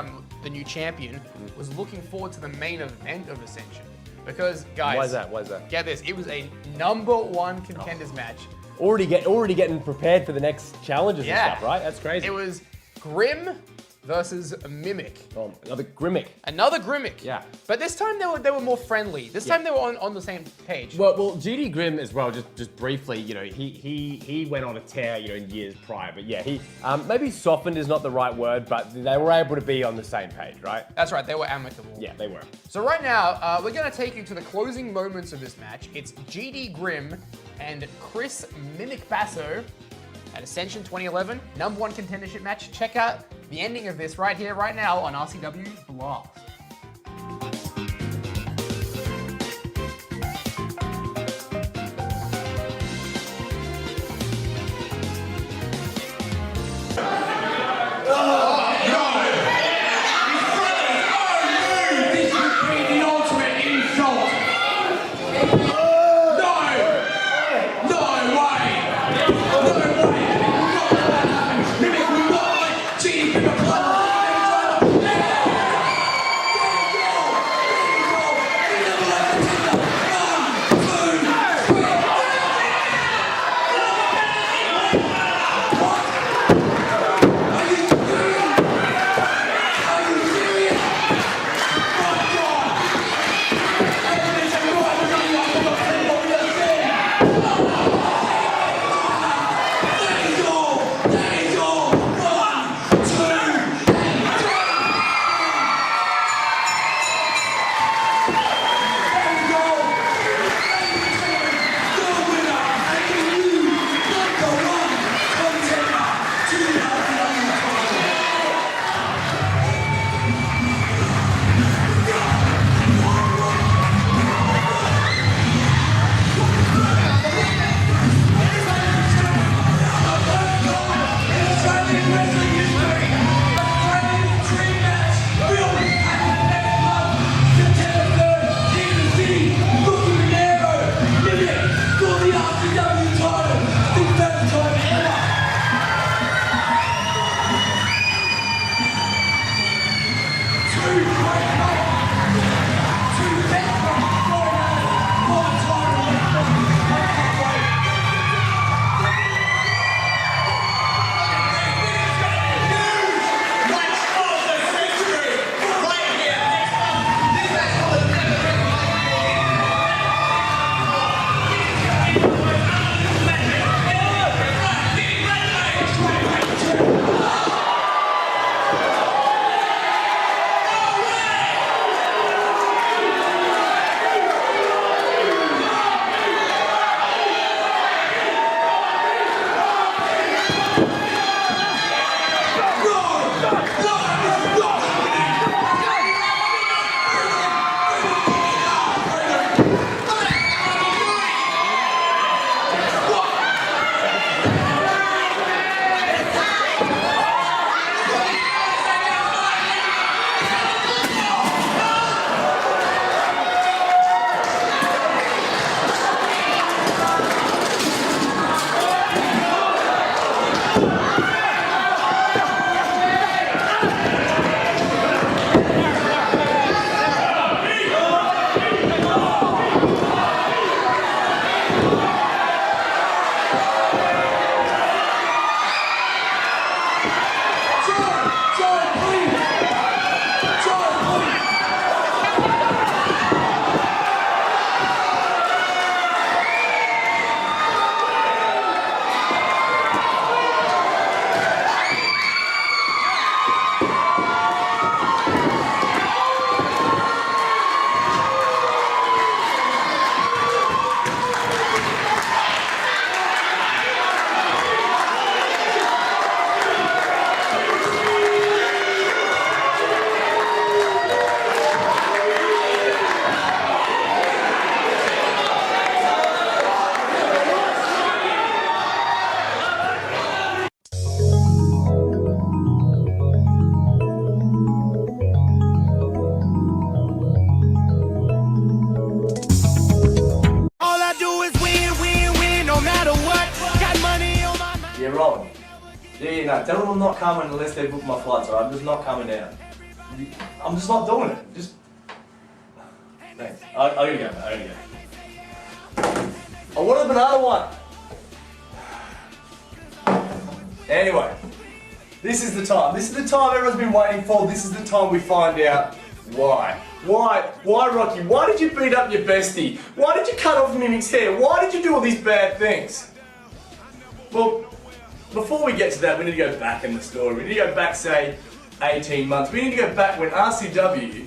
the new champion, was looking forward to the main event of Ascension. Because, guys... Why is that? Get this. It was a #1 contenders match. Already getting prepared for the next challenges and stuff, right? That's crazy. It was Grimm versus Mimic. Oh, another Grimmick. Another Grimmick. Yeah. But this time they were more friendly. This time they were on the same page. Well, GD Grimm as well. Just briefly, you know, he went on a tear, you know, in years prior. But yeah, he maybe softened is not the right word, but they were able to be on the same page, right? That's right. They were amicable. Yeah, they were. So right now, we're going to take you to the closing moments of this match. It's GD Grimm and Chris Mimic Basso at Ascension 2011, #1 contendership match. Check out the ending of this right here, right now on RCW Blast. Tell them I'm not coming unless they book my flights, alright? I'm just not coming down. I'm just not doing it. Just... Thanks. I gotta go, mate. I gotta go. I wanted another one. Anyway, this is the time. This is the time everyone's been waiting for. This is the time we find out why. Why, Rocky? Why did you beat up your bestie? Why did you cut off Mimic's hair? Why did you do all these bad things? Well, before we get to that, we need to go back in the story. We need to go back, say, 18 months. We need to go back when RCW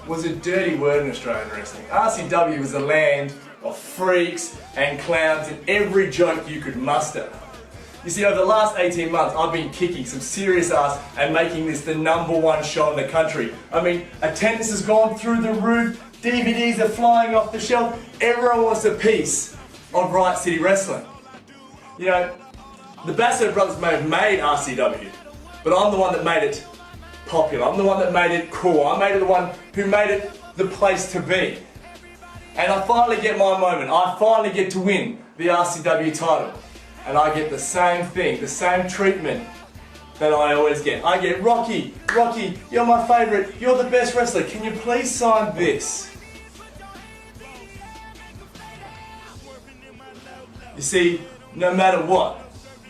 was a dirty word in Australian wrestling. RCW was a land of freaks and clowns and every joke you could muster. You see, over the last 18 months, I've been kicking some serious ass and making this the #1 show in the country. I mean, attendance has gone through the roof, DVDs are flying off the shelf, everyone wants a piece of Riot City Wrestling. You know, the Bassett brothers may have made RCW, but I'm the one that made it popular. I'm the one that made it cool. I made it the one who made it the place to be. And I finally get my moment. I finally get to win the RCW title. And I get the same thing, the same treatment that I always get. I get, Rocky, you're my favorite, you're the best wrestler, can you please sign this? You see, no matter what,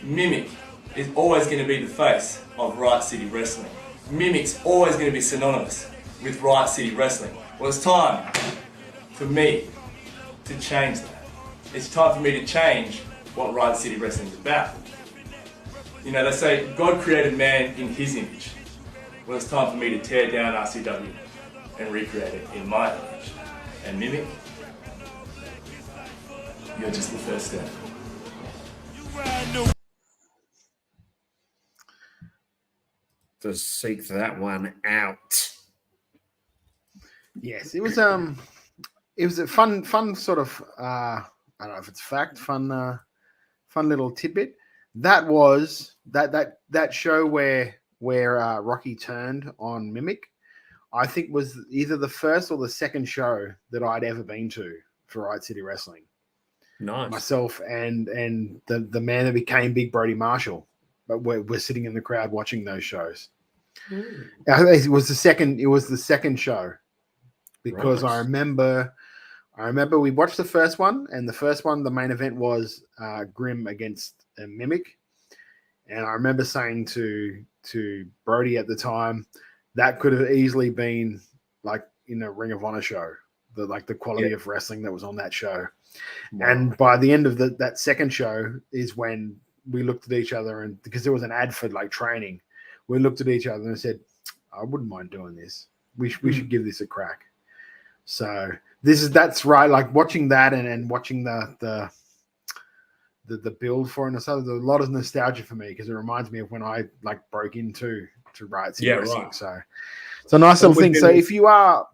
Mimic is always going to be the face of Riot City Wrestling. Mimic's always going to be synonymous with Riot City Wrestling. Well, it's time for me to change that. It's time for me to change what Riot City Wrestling is about. You know, they say God created man in his image. Well, it's time for me to tear down RCW and recreate it in my image. And Mimic, you're just the first step. To seek that one out. Yes, it was a fun sort of I don't know if it's fact, fun little tidbit. That was that show where Rocky turned on Mimic, I think was either the first or the second show that I'd ever been to for Riot City Wrestling. Nice. Myself and the man that became Big Brody Marshall, but we're sitting in the crowd watching those shows. It was the second show because Right. I remember we watched the first one, and the main event was Grimm against Mimic, and I remember saying to Brody at the time that could have easily been like in a Ring of Honor show, the quality of wrestling that was on that show. Wow. And by the end of that second show is when we looked at each other, and because there was an ad for like training, we looked at each other and said, I wouldn't mind doing this. We should give this a crack. So that's right. Like watching that and watching the build for it. So there's a lot of nostalgia for me because it reminds me of when I like broke into Riot City Wrestling. Right. So it's a nice little thing. So if you are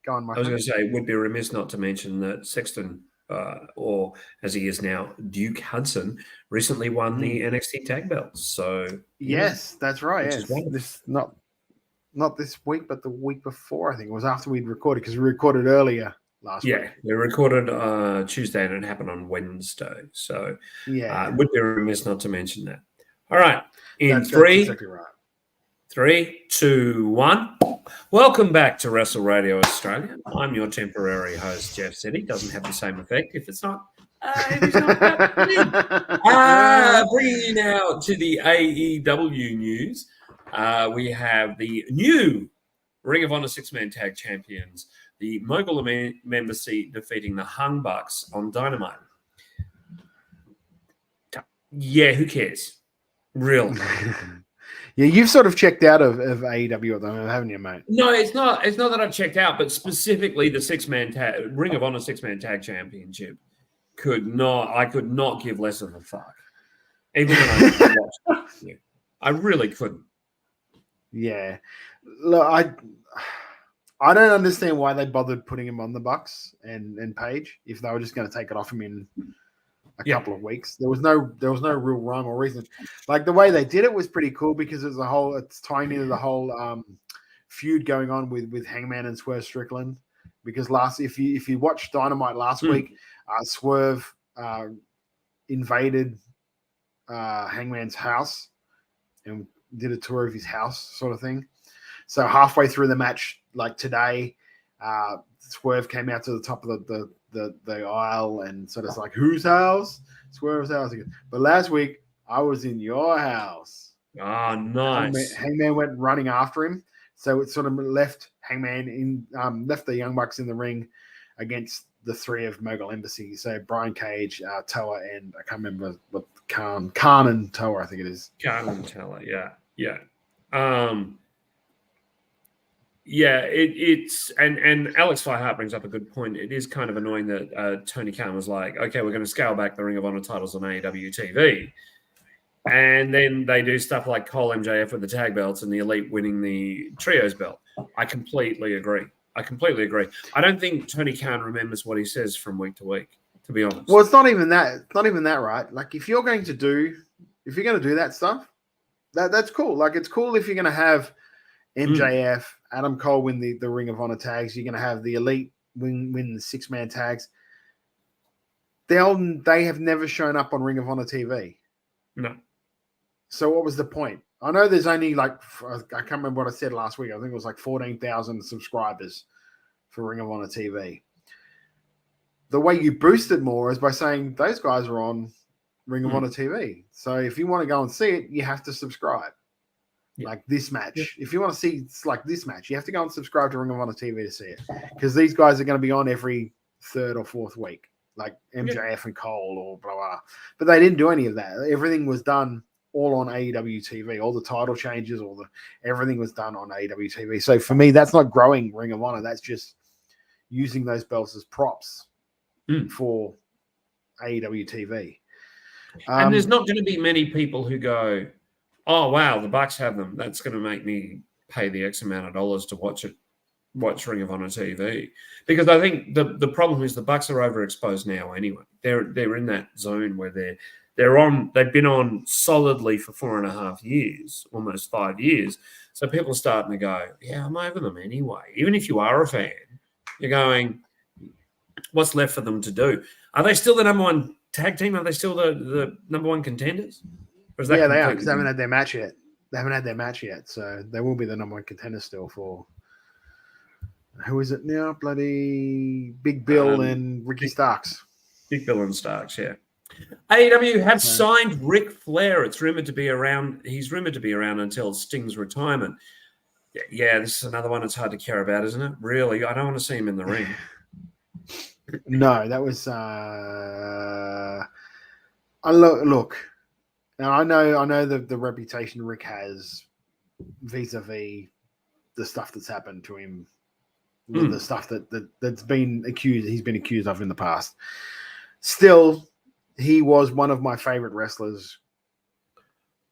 going, my I was friend. going to say, it would be remiss not to mention that Sexton, or as he is now, Duke Hudson, recently won the NXT tag belts. So yes, that's right. which Yes. is wonderful. This not this week, but the week before. I think it was after we'd recorded because we recorded earlier last week. Yeah, we recorded Tuesday and it happened on Wednesday. So Yeah, it would be remiss not to mention that. All right. that's Three, exactly right. 3, 2, 1. Welcome back to Wrestle Radio Australia. I'm your temporary host, Jeff City. Doesn't have the same effect if it's not. Bringing you now to the AEW news. We have the new Ring of Honor 6-man tag champions, the Mogul Membassy defeating the Hung Bucks on Dynamite. Yeah, who cares? Really? Yeah, you've sort of checked out of AEW at the moment, haven't you, mate? No, it's not. It's not that I've checked out, but specifically the 6-man tag Ring of Honor 6-man tag championship I could not give less of a fuck. Even when I watched it. I really couldn't. Yeah. Look, I don't understand why they bothered putting him on the Bucks and Page if they were just going to take it off him in a couple of weeks. There was no real rhyme or reason. Like the way they did it was pretty cool because it's tying into the whole feud going on with Hangman and Swerve Strickland. Because if you watched Dynamite last week, Swerve invaded Hangman's house and did a tour of his house, sort of thing. So halfway through the match, like today, Swerve came out to the top of the aisle and sort of like, whose house? Swerve's house again. But last week, I was in your house. Oh, nice. Hangman went running after him, so it sort of left left the Young Bucks in the ring against the three of Mogul Embassy. So Brian Cage, Toa, and I can't remember what Khan and Toa, I think it is. Khan and Toa, yeah. It's and Alex Flyhart brings up a good point. It is kind of annoying that Tony Khan was like, okay, we're going to scale back the Ring of Honor titles on AEW TV. And then they do stuff like Cole MJF with the tag belts and the Elite winning the Trios belt. I completely agree. I don't think Tony Khan remembers what he says from week to week, to be honest. Well, it's not even that. It's not even that, right? Like, if you're going to do that stuff, that's cool. Like, it's cool if you're going to have MJF, Adam Cole win the Ring of Honor tags. You're going to have the Elite win the 6-man tags. They have never shown up on Ring of Honor TV. No. So what was the point? I know there's only I can't remember what I said last week. I think it was like 14,000 subscribers for Ring of Honor TV. The way you boost it more is by saying those guys are on Ring of Honor TV. So if you want to go and see it, you have to subscribe. Yeah. Like this match. Yeah. If you want to see it's like this match, you have to go and subscribe to Ring of Honor TV to see it. Because these guys are going to be on every third or fourth week, like MJF and Cole or blah, blah. But they didn't do any of that. Everything was done all on AEW TV. All the title changes, everything was done on AEW TV. So for me, that's not growing Ring of Honor. That's just using those belts as props for AEW TV. And there's not going to be many people who go, oh, wow, the Bucks have them. That's going to make me pay the X amount of dollars to watch Ring of Honor TV. Because I think the problem is the Bucks are overexposed now anyway. They're in that zone where they've been on solidly for 4.5 years, almost 5 years. So people are starting to go, yeah, I'm over them anyway. Even if you are a fan, you're going, what's left for them to do? Are they still the number one tag team? Are they still the number one contenders? Or is that they are, because they haven't had their match yet. So they will be the number one contender still for, who is it now? Bloody Big Bill and Ricky Starks. Big Bill and Starks, yeah. AEW have signed Ric Flair. It's rumored to be around. He's rumored to be around until Sting's retirement. Yeah, this is another one that's hard to care about, isn't it? Really, I don't want to see him in the ring. No, that was. Look. Now I know the reputation Rick has vis-a-vis the stuff that's happened to him, the stuff that's been accused. He's been accused of in the past. Still, he was one of my favorite wrestlers.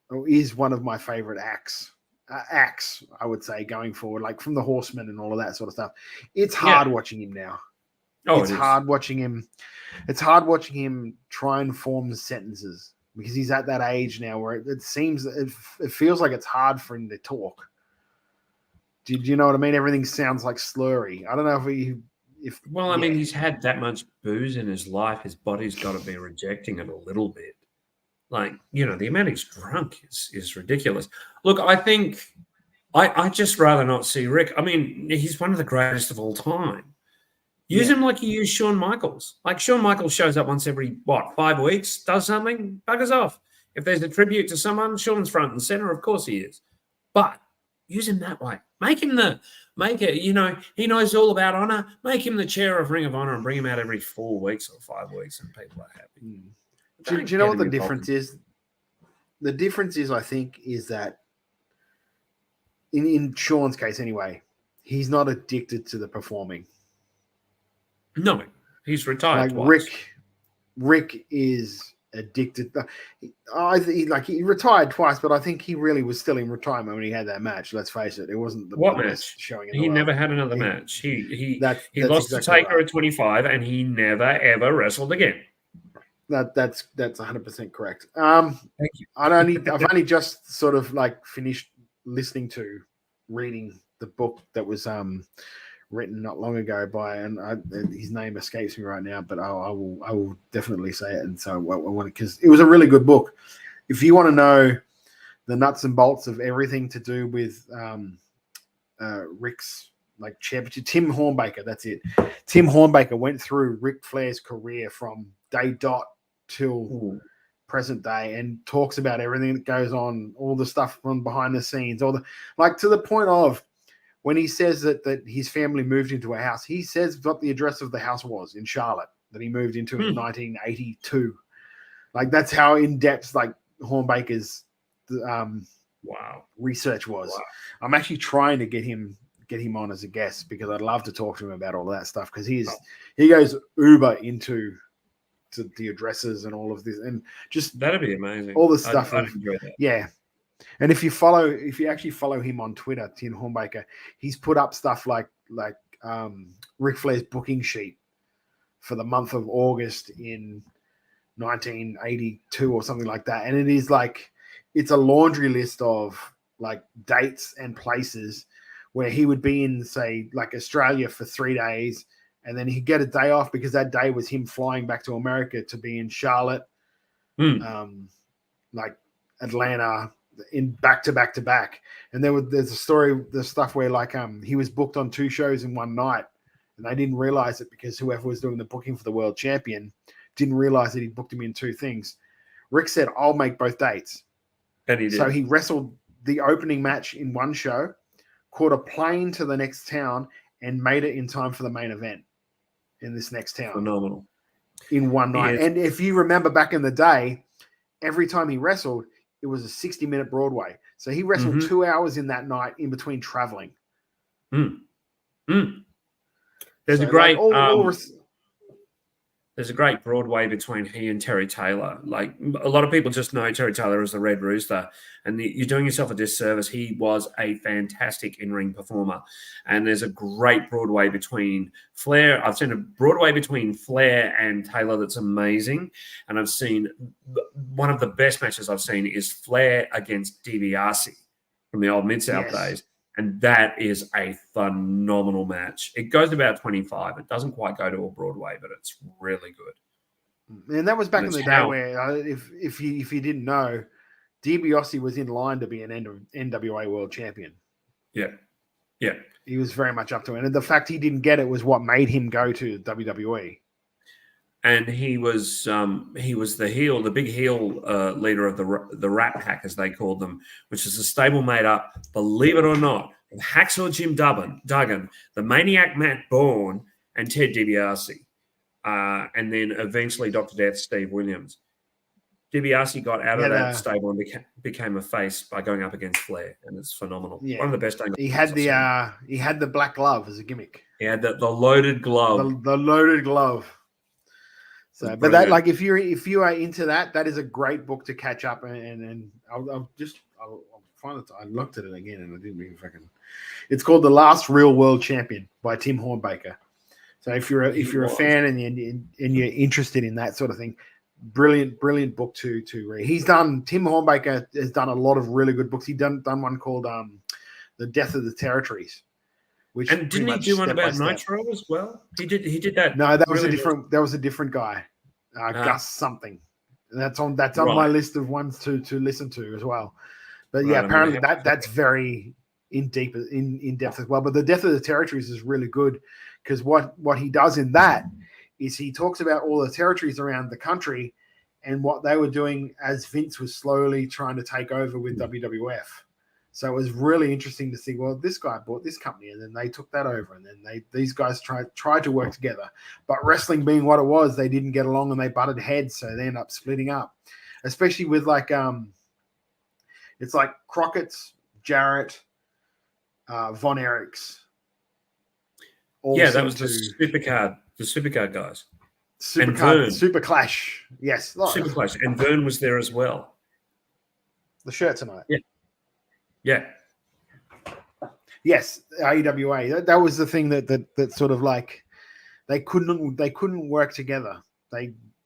Or is one of my favorite acts, I would say, going forward, like from the Horsemen and all of that sort of stuff. It's hard watching him now. It's hard watching him. It's hard watching him try and form sentences because he's at that age now where it feels like it's hard for him to talk. Do you know what I mean? Everything sounds like slurry. I don't know if I mean, he's had that much booze in his life. His body's got to be rejecting it a little bit. Like, the amount he's drunk is ridiculous. Look, I think I'd just rather not see Rick. I mean, he's one of the greatest of all time. Use him like you use Shawn Michaels. Like Shawn Michaels shows up once every, 5 weeks, does something, buggers off. If there's a tribute to someone, Shawn's front and center, of course he is. But use him that way. He knows all about honor. Make him the chair of Ring of Honor and bring him out every 4 weeks or 5 weeks and people are happy. Do you know what the difference is? The difference is, I think, is that in Shawn's case anyway, he's not addicted to the performing. No, he's retired like twice. Rick is addicted. He retired twice, but I think he really was still in retirement when he had that match. Let's face it, it wasn't the best showing. He never had another match. He lost to Taker at 25, and he never ever wrestled again. That's 100% correct. Thank you. I've only just sort of finished reading the book that was written not long ago by, and his name escapes me right now, but I will definitely say it. And so I want to, because it was a really good book. If you want to know the nuts and bolts of everything to do with Rick's like championship. Tim Hornbaker, that's it. Tim Hornbaker went through Ric Flair's career from day dot till present day and talks about everything that goes on, all the stuff from behind the scenes, all the like to the point of when he says that his family moved into a house, he says what the address of the house was in Charlotte that he moved into in 1982. Like that's how in depth like Hornbaker's research was. Wow. I'm actually trying to get him on as a guest because I'd love to talk to him about all that stuff because he goes uber into the addresses and all of this and just that'd be amazing. All the stuff. I'd enjoy that. Yeah. And if you actually follow him on Twitter, Tim Hornbaker, he's put up stuff like Ric Flair's booking sheet for the month of August in 1982 or something like that. And it is like it's a laundry list of like dates and places where he would be in, say, like Australia for 3 days, and then he'd get a day off because that day was him flying back to America to be in Charlotte, like Atlanta, in back to back. And there's a story, the stuff where like he was booked on 2 shows in one night, and they didn't realize it because whoever was doing the booking for the world champion didn't realize that he'd booked him in 2 things. Rick said, "I'll make both dates," and he did. So he wrestled the opening match in one show, caught a plane to the next town, and made it in time for the main event in this next town. Phenomenal. In one night. And if you remember back in the day, every time he wrestled, it was a 60-minute Broadway. So he wrestled 2 hours in that night in between traveling. There's a great there's a great Broadway between he and Terry Taylor. Like a lot of people just know Terry Taylor as the Red Rooster, and you're doing yourself a disservice. He was a fantastic in-ring performer, and there's a great Broadway between Flair. I've seen a Broadway between Flair and Taylor that's amazing, and I've seen one of the best matches I've seen is Flair against DiBiase from the old Mid-South days. And that is a phenomenal match. It goes to about 25. It doesn't quite go to a Broadway, but it's really good. And that was back in the day where, if you didn't know, DiBiase was in line to be an NWA World Champion. Yeah. He was very much up to it. And the fact he didn't get it was what made him go to WWE. And he was the heel, the big heel leader of the Rat Pack, as they called them, which is a stable made up, believe it or not, of Hacksaw Jim Duggan, the Maniac Matt Bourne, and Ted DiBiase, and then eventually Dr. Death Steve Williams. DiBiase got out of that stable and became a face by going up against Flair, and it's phenomenal. Yeah. One of the best angles. He had the black glove as a gimmick. He had the loaded glove. The loaded glove. So, but that, like, if you are into that, that is a great book to catch up, and I'll find it. I looked at it again, and I didn't even fucking. It's called The Last Real World Champion by Tim Hornbaker. So if you're a fan and you're interested in that sort of thing, brilliant book to read. Tim Hornbaker has done a lot of really good books. He's done one called The Death of the Territories. And didn't he do one about Nitro as well? He did that. No, that was a different guy, Gus something. And that's on my list of ones to listen to as well. But yeah, apparently that's very in depth as well. But the Death of the Territories is really good because what he does in that is he talks about all the territories around the country and what they were doing as Vince was slowly trying to take over with WWF. So it was really interesting to see, well, this guy bought this company and then they took that over and then these guys tried to work together. But wrestling being what it was, they didn't get along and they butted heads, so they ended up splitting up. Especially with like it's like Crockett's, Jarrett, Von Erichs. That was the Supercard guys. Super Clash. Yes. Super Clash. And Vern was there as well. The shirt tonight. Yeah. Yes, AEWA. That was the thing that sort of like they couldn't work together.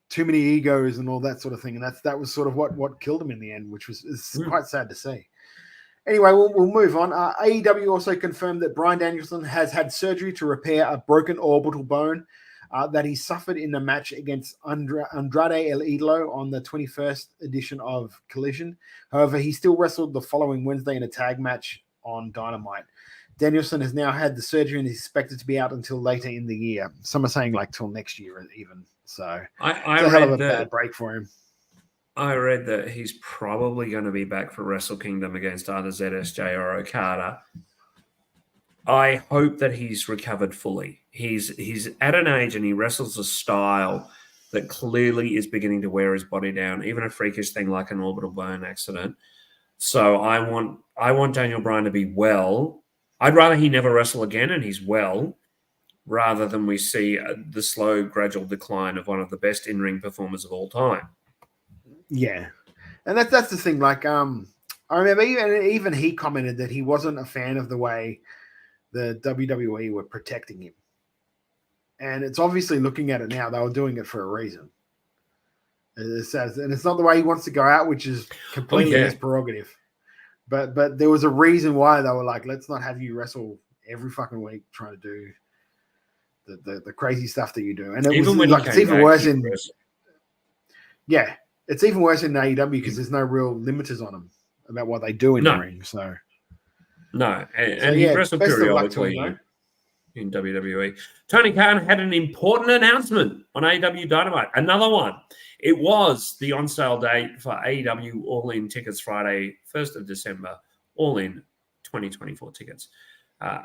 Too many egos and all that sort of thing, and that was sort of what killed them in the end, which was quite sad to see. Anyway, we'll move on. AEW also confirmed that Bryan Danielson has had surgery to repair a broken orbital bone. that he suffered in the match against Andrade El Idolo on the 21st edition of Collision. However, he still wrestled the following Wednesday in a tag match on Dynamite. Danielson has now had the surgery and is expected to be out until later in the year. Some are saying like till next year even. So it's a hell of a bad break for him. I read that he's probably going to be back for Wrestle Kingdom against either ZSJ or Okada. I hope that he's recovered fully. He's at an age and he wrestles a style that clearly is beginning to wear his body down, even a freakish thing like an orbital bone accident. So I want Daniel Bryan to be well. I'd rather he never wrestle again and he's well, rather than we see the slow, gradual decline of one of the best in-ring performers of all time. Yeah, and that's the thing. Like, I remember even he commented that he wasn't a fan of the way the WWE were protecting him, and it's obviously looking at it now, they were doing it for a reason. It says, and it's not the way he wants to go out, which is completely his prerogative. But there was a reason why they were like, let's not have you wrestle every fucking week trying to do the crazy stuff that you do. And it even was like it's even worse in it's even worse in AEW because there's no real limiters on them about what they do in the ring. So he wrestled periodically in WWE. Tony Khan had an important announcement on AEW Dynamite. Another one. It was the on-sale date for AEW All-In tickets Friday, 1st of December. All-In 2024 tickets.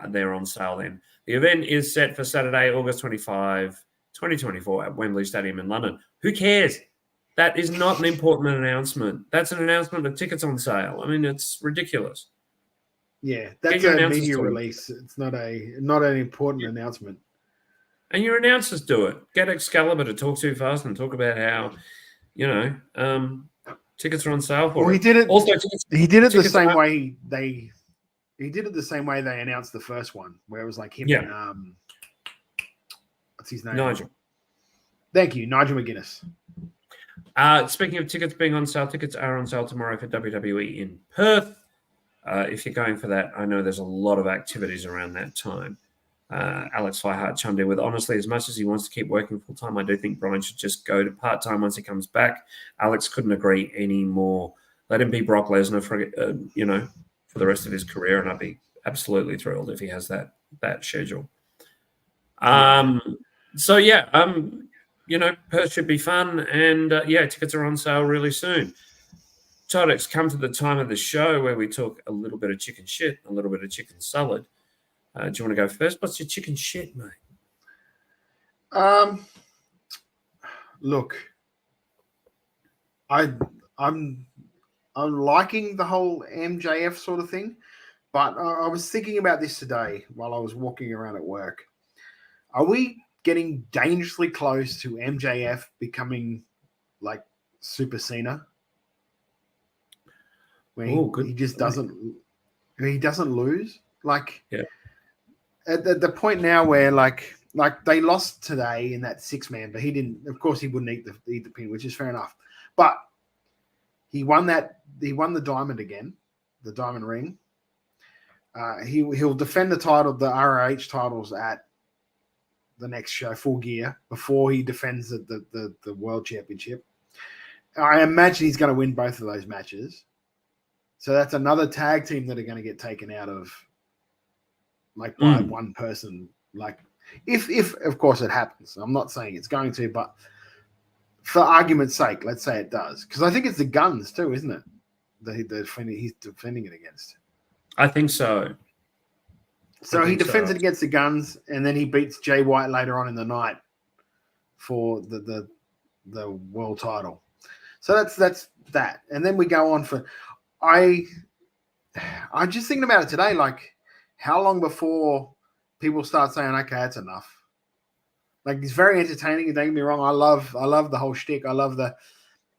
They're on sale then. The event is set for Saturday, August 25, 2024 at Wembley Stadium in London. Who cares? That is not an important announcement. That's an announcement of tickets on sale. I mean, it's ridiculous. Yeah, that's a media release. It's not an important announcement. And your announcers do it. Get Excalibur to talk too fast and talk about how, tickets are on sale for he did it. Also, he did it the same way they announced the first one, where it was like him and what's his name? Nigel. Thank you, Nigel McGuinness. Speaking of tickets being on sale, tickets are on sale tomorrow for WWE in Perth. If you're going for that, I know there's a lot of activities around that time. Alex Fiehart chimed in with, honestly, as much as he wants to keep working full-time, I do think Brian should just go to part-time once he comes back. Alex couldn't agree any more. Let him be Brock Lesnar for the rest of his career, and I'd be absolutely thrilled if he has that schedule. Perth should be fun, and tickets are on sale really soon. Todd, it's come to the time of the show where we talk a little bit of chicken shit, a little bit of chicken salad. Do you want to go first? What's your chicken shit, mate? Look, I'm liking the whole MJF sort of thing, but I was thinking about this today while I was walking around at work. Are we getting dangerously close to MJF becoming like Super Cena? Where he just doesn't lose. At the point now where like they lost today in that 6-man, but he didn't. Of course, he wouldn't eat the pin, which is fair enough. But he won the diamond again, the diamond ring. He'll defend the title, the ROH titles at the next show, Full Gear, before he defends the world championship. I imagine he's going to win both of those matches. So that's another tag team that are going to get taken out of by one person. Like if of course it happens. I'm not saying it's going to, but for argument's sake, let's say it does. Because I think it's the Guns too, isn't it? He's defending it against. I think so. So he defends it against the Guns, and then he beats Jay White later on in the night for the world title. So that's that. And then we go on for I'm just thinking about it today, like how long before people start saying, okay, that's enough. Like it's very entertaining, don't get me wrong. I love the whole shtick. I love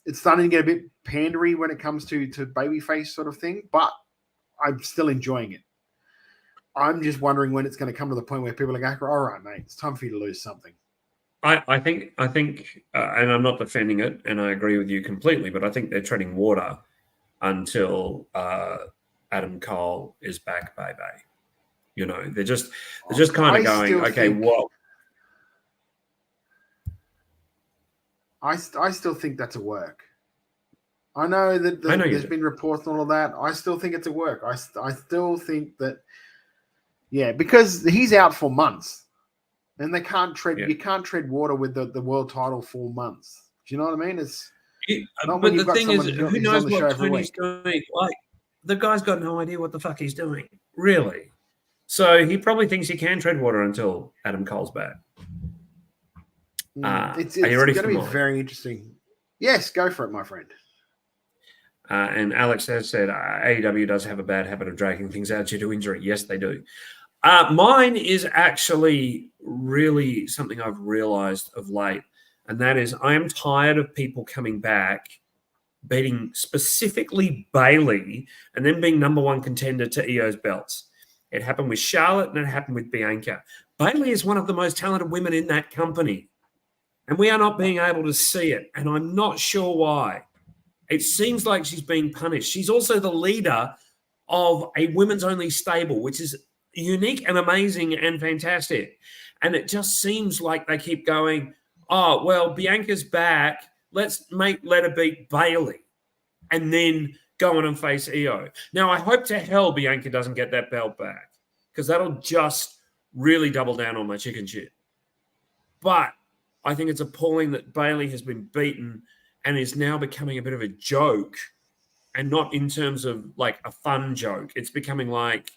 it's starting to get a bit pandery when it comes to babyface sort of thing, but I'm still enjoying it. I'm just wondering when it's going to come to the point where people are going, all right, mate, it's time for you to lose something. I think, and I'm not defending it, and I agree with you completely, but I think they're treading water until Adam Cole is back, baby. They're just kind of going, okay, what? I still think that's a work. I know that I know you there's do. been reports and all of that. I still think it's a work. I still think that, yeah, because he's out for months, and they can't tread. Yeah. You can't tread water with the world title for months. Do you know what I mean? It's not when But you've the got thing is, someone who who's on knows the what show every Tony's week. doing? Like, the guy's got no idea what the fuck he's doing, really. So he probably thinks he can tread water until Adam Cole's back. It's Are you ready going for to be mine? very interesting. Yes, go for it, my friend. And Alex has said AEW does have a bad habit of dragging things out due to injury. Yes, they do. Mine is actually really something I've realized of late, and that is I am tired of people coming back, beating specifically Bailey, and then being number one contender to EO's belts. It happened with Charlotte, and it happened with Bianca. Bailey is one of the most talented women in that company, and we are not being able to see it, and I'm not sure why. It seems like she's being punished. She's also the leader of a women's only stable, which is unique and amazing and fantastic. And it just seems like they keep going, oh, well, Bianca's back. Let's let her beat Bailey and then go on and face EO. Now, I hope to hell Bianca doesn't get that belt back because that'll just really double down on my chicken shit. But I think it's appalling that Bailey has been beaten and is now becoming a bit of a joke, and not in terms of like a fun joke. It's becoming like,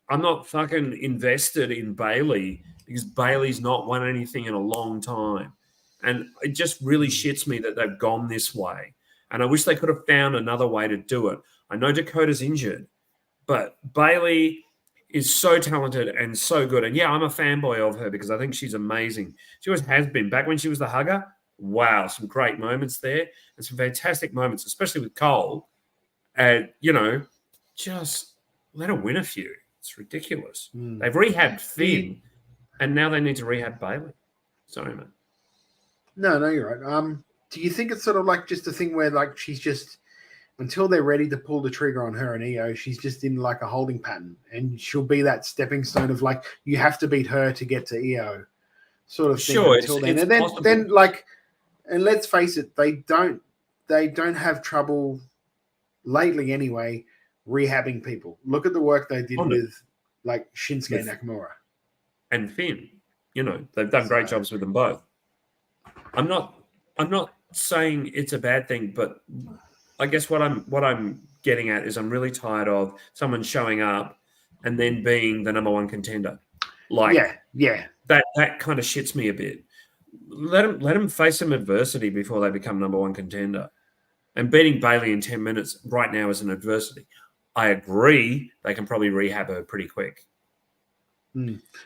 I'm not fucking invested in Bailey because Bailey's not won anything in a long time. And it just really shits me that they've gone this way. And I wish they could have found another way to do it. I know Dakota's injured, but Bailey is so talented and so good. And yeah, I'm a fanboy of her because I think she's amazing. She always has been. Back when she was the hugger, wow, some great moments there and some fantastic moments, especially with Cole. And, just let her win a few. It's ridiculous. They've rehabbed Finn, and now they need to rehab Bailey. Sorry, man. No, you're right. Do you think it's sort of like just a thing where like she's just until they're ready to pull the trigger on her and EO, she's just in like a holding pattern, and she'll be that stepping stone of like you have to beat her to get to EO, sort of thing. Sure, until then, it's and possible. then like, and let's face it, they don't have trouble lately anyway rehabbing people. Look at the work they did with like Shinsuke Nakamura and Finn. They've done great jobs with them both. I'm not saying it's a bad thing, but I guess what I'm getting at is I'm really tired of someone showing up and then being the number one contender. Like, yeah. That kind of shits me a bit. Let them face some adversity before they become number one contender. And beating Bailey in 10 minutes right now is an adversity. I agree. They can probably rehab her pretty quick.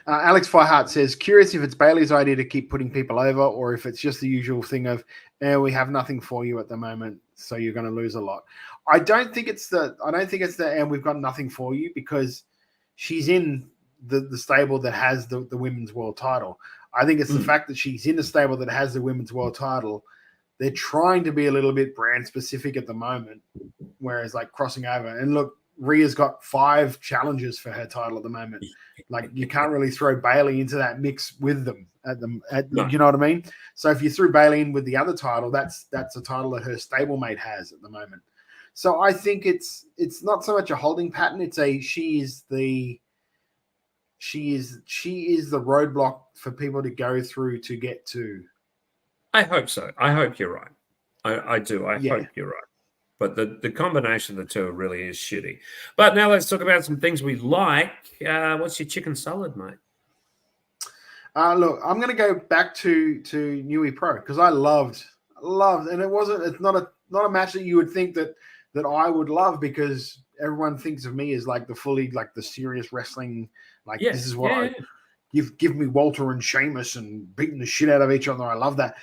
Alex Fiehart says, curious if it's Bailey's idea to keep putting people over or if it's just the usual thing of, we have nothing for you at the moment, so you're going to lose a lot. I don't think it's and we've got nothing for you, because she's in the stable that has the women's world title. I think it's the fact that she's in the stable that has the women's world title. They're trying to be a little bit brand specific at the moment, whereas like crossing over. And look, Rhea's got 5 challenges for her title at the moment. Like you can't really throw Bailey into that mix with them No. You know what I mean? So if you threw Bailey in with the other title, that's a title that her stablemate has at the moment. So I think it's not so much a holding pattern. It's she is the roadblock for people to go through to get to. I hope so. I hope you're right. I do. I hope you're right. But the combination of the two really is shitty. But now let's talk about some things we like. What's your chicken salad, mate? Look, I'm going to go back to Newy Pro because I loved, and it's not a match that you would think that I would love, because everyone thinks of me as like the fully like the serious wrestling. Like this is what you've given me Walter and Sheamus and beating the shit out of each other. I love that.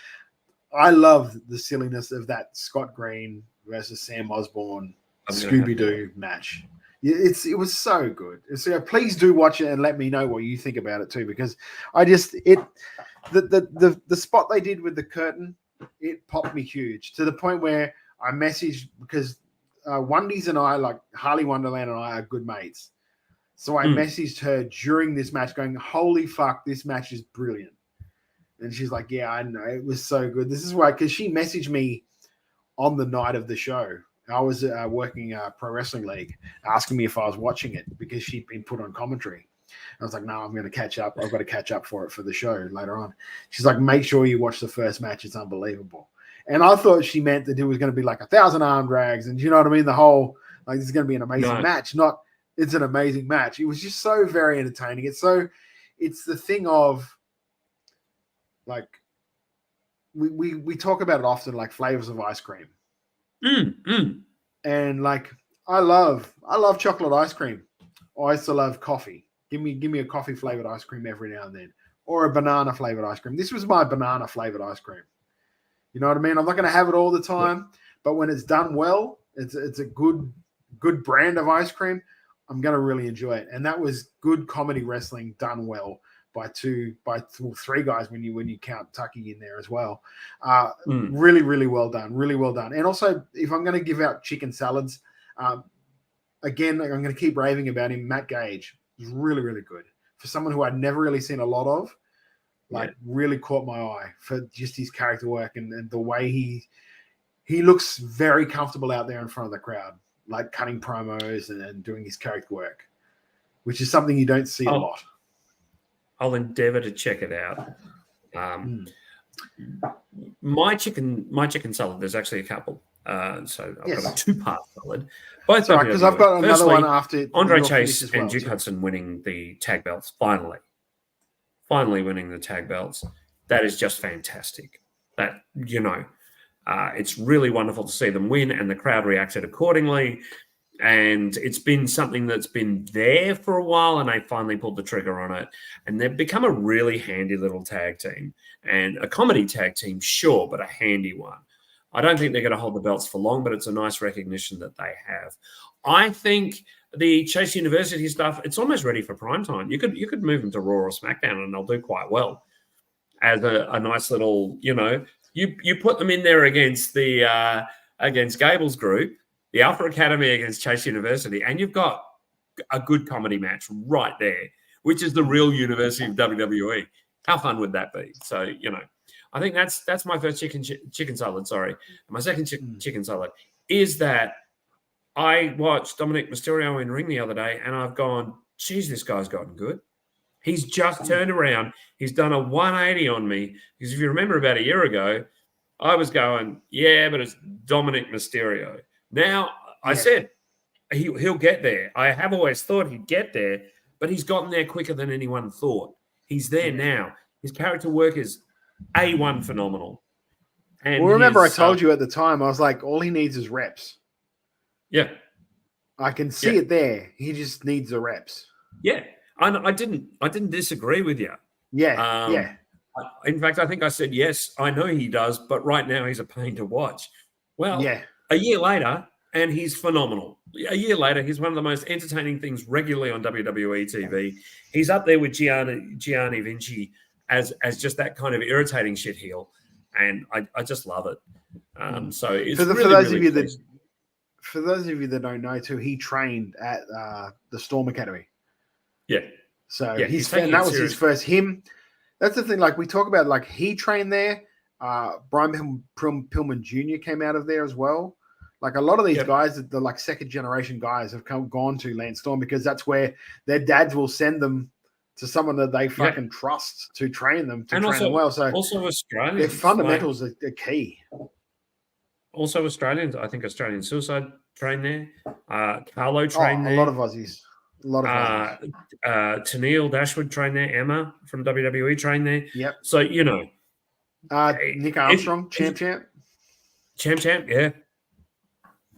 I love the silliness of that Scott Green versus Sam Osborne Scooby-Doo match. It was so good. So please do watch it and let me know what you think about it too, because the spot they did with the curtain, it popped me huge to the point where I messaged, because Wondies and I, like Harley Wonderland and I, are good mates. So I messaged her during this match going, holy fuck, this match is brilliant. And she's like, yeah, I know. It was so good. This is why, because she messaged me on the night of the show. I was working Pro Wrestling League, asking me if I was watching it because she'd been put on commentary. I was like, no, I'm going to catch up. I've got to catch up for it for the show later on. She's like, make sure you watch the first match. It's unbelievable. And I thought she meant that it was going to be like 1,000 arm drags. And you know what I mean? The whole, like, this is going to be an amazing match. Not, it's an amazing match. It was just so very entertaining. It's the thing of, like, we talk about it often, like flavors of ice cream. And like, I love chocolate ice cream. I used to love coffee. Give me a coffee flavored ice cream every now and then, or a banana flavored ice cream. This was my banana flavored ice cream. You know what I mean? I'm not going to have it all the time, but when it's done well, it's a good brand of ice cream. I'm going to really enjoy it. And that was good comedy wrestling done well by three guys when you count Tucky in there as well. Really, really well done. Really well done. And also, if I'm going to give out chicken salads, again, I'm going to keep raving about him. Matt Gage was really, really good for someone who I'd never really seen a lot of. Really caught my eye for just his character work and the way he looks very comfortable out there in front of the crowd, like cutting promos and doing his character work, which is something you don't see a lot. I'll endeavour to check it out. My chicken salad. There's actually a couple. So I've got a two-part salad. Both because I've got another one after Andre Chase and Duke Hudson winning the tag belts. Finally winning the tag belts. That is just fantastic. That, it's really wonderful to see them win, and the crowd reacted accordingly. And it's been something that's been there for a while, and they finally pulled the trigger on it. And they've become a really handy little tag team. And a comedy tag team, sure, but a handy one. I don't think they're going to hold the belts for long, but it's a nice recognition that they have. I think the Chase University stuff, it's almost ready for prime time. You could move them to Raw or SmackDown, and they'll do quite well as a nice little, you put them in there against the against Gable's group, the Alpha Academy against Chase University, and you've got a good comedy match right there, which is the real University of WWE. How fun would that be? So, I think that's my first chicken salad. Sorry, my second chicken salad is that I watched Dominic Mysterio in ring the other day, and I've gone, geez, this guy's gotten good. He's just turned around. He's done a 180 on me, because if you remember about a year ago, I was going, yeah, but it's Dominic Mysterio. Now I said he'll get there. I have always thought he'd get there, but he's gotten there quicker than anyone thought. He's there now. His character work is A1 phenomenal. And remember I told you at the time, I was like, all he needs is reps. Yeah. I can see it there. He just needs the reps. Yeah. I didn't disagree with you. Yeah. In fact, I think I said, yes, I know he does, but right now he's a pain to watch. Well, a year later, and he's phenomenal. A year later, he's one of the most entertaining things regularly on WWE TV. He's up there with Gianni Vinci as just that kind of irritating shit heel, and I just love it. So it's for those of you that don't know, too, he trained at the Storm Academy. Yeah. So that was his first. That's the thing. Like we talk about, like he trained there. Brian Pillman Jr. came out of there as well. Like a lot of these guys, the like second generation guys, have gone to Lance Storm because that's where their dads will send them to someone that they fucking trust to train them them well. So also Australians, their fundamentals are key. Also Australians, I think Australian Suicide trained there. Carlo trained there. A lot of Aussies. Tennille Dashwood trained there. Emma from WWE trained there. Yep. So Nick Armstrong, champ, yeah.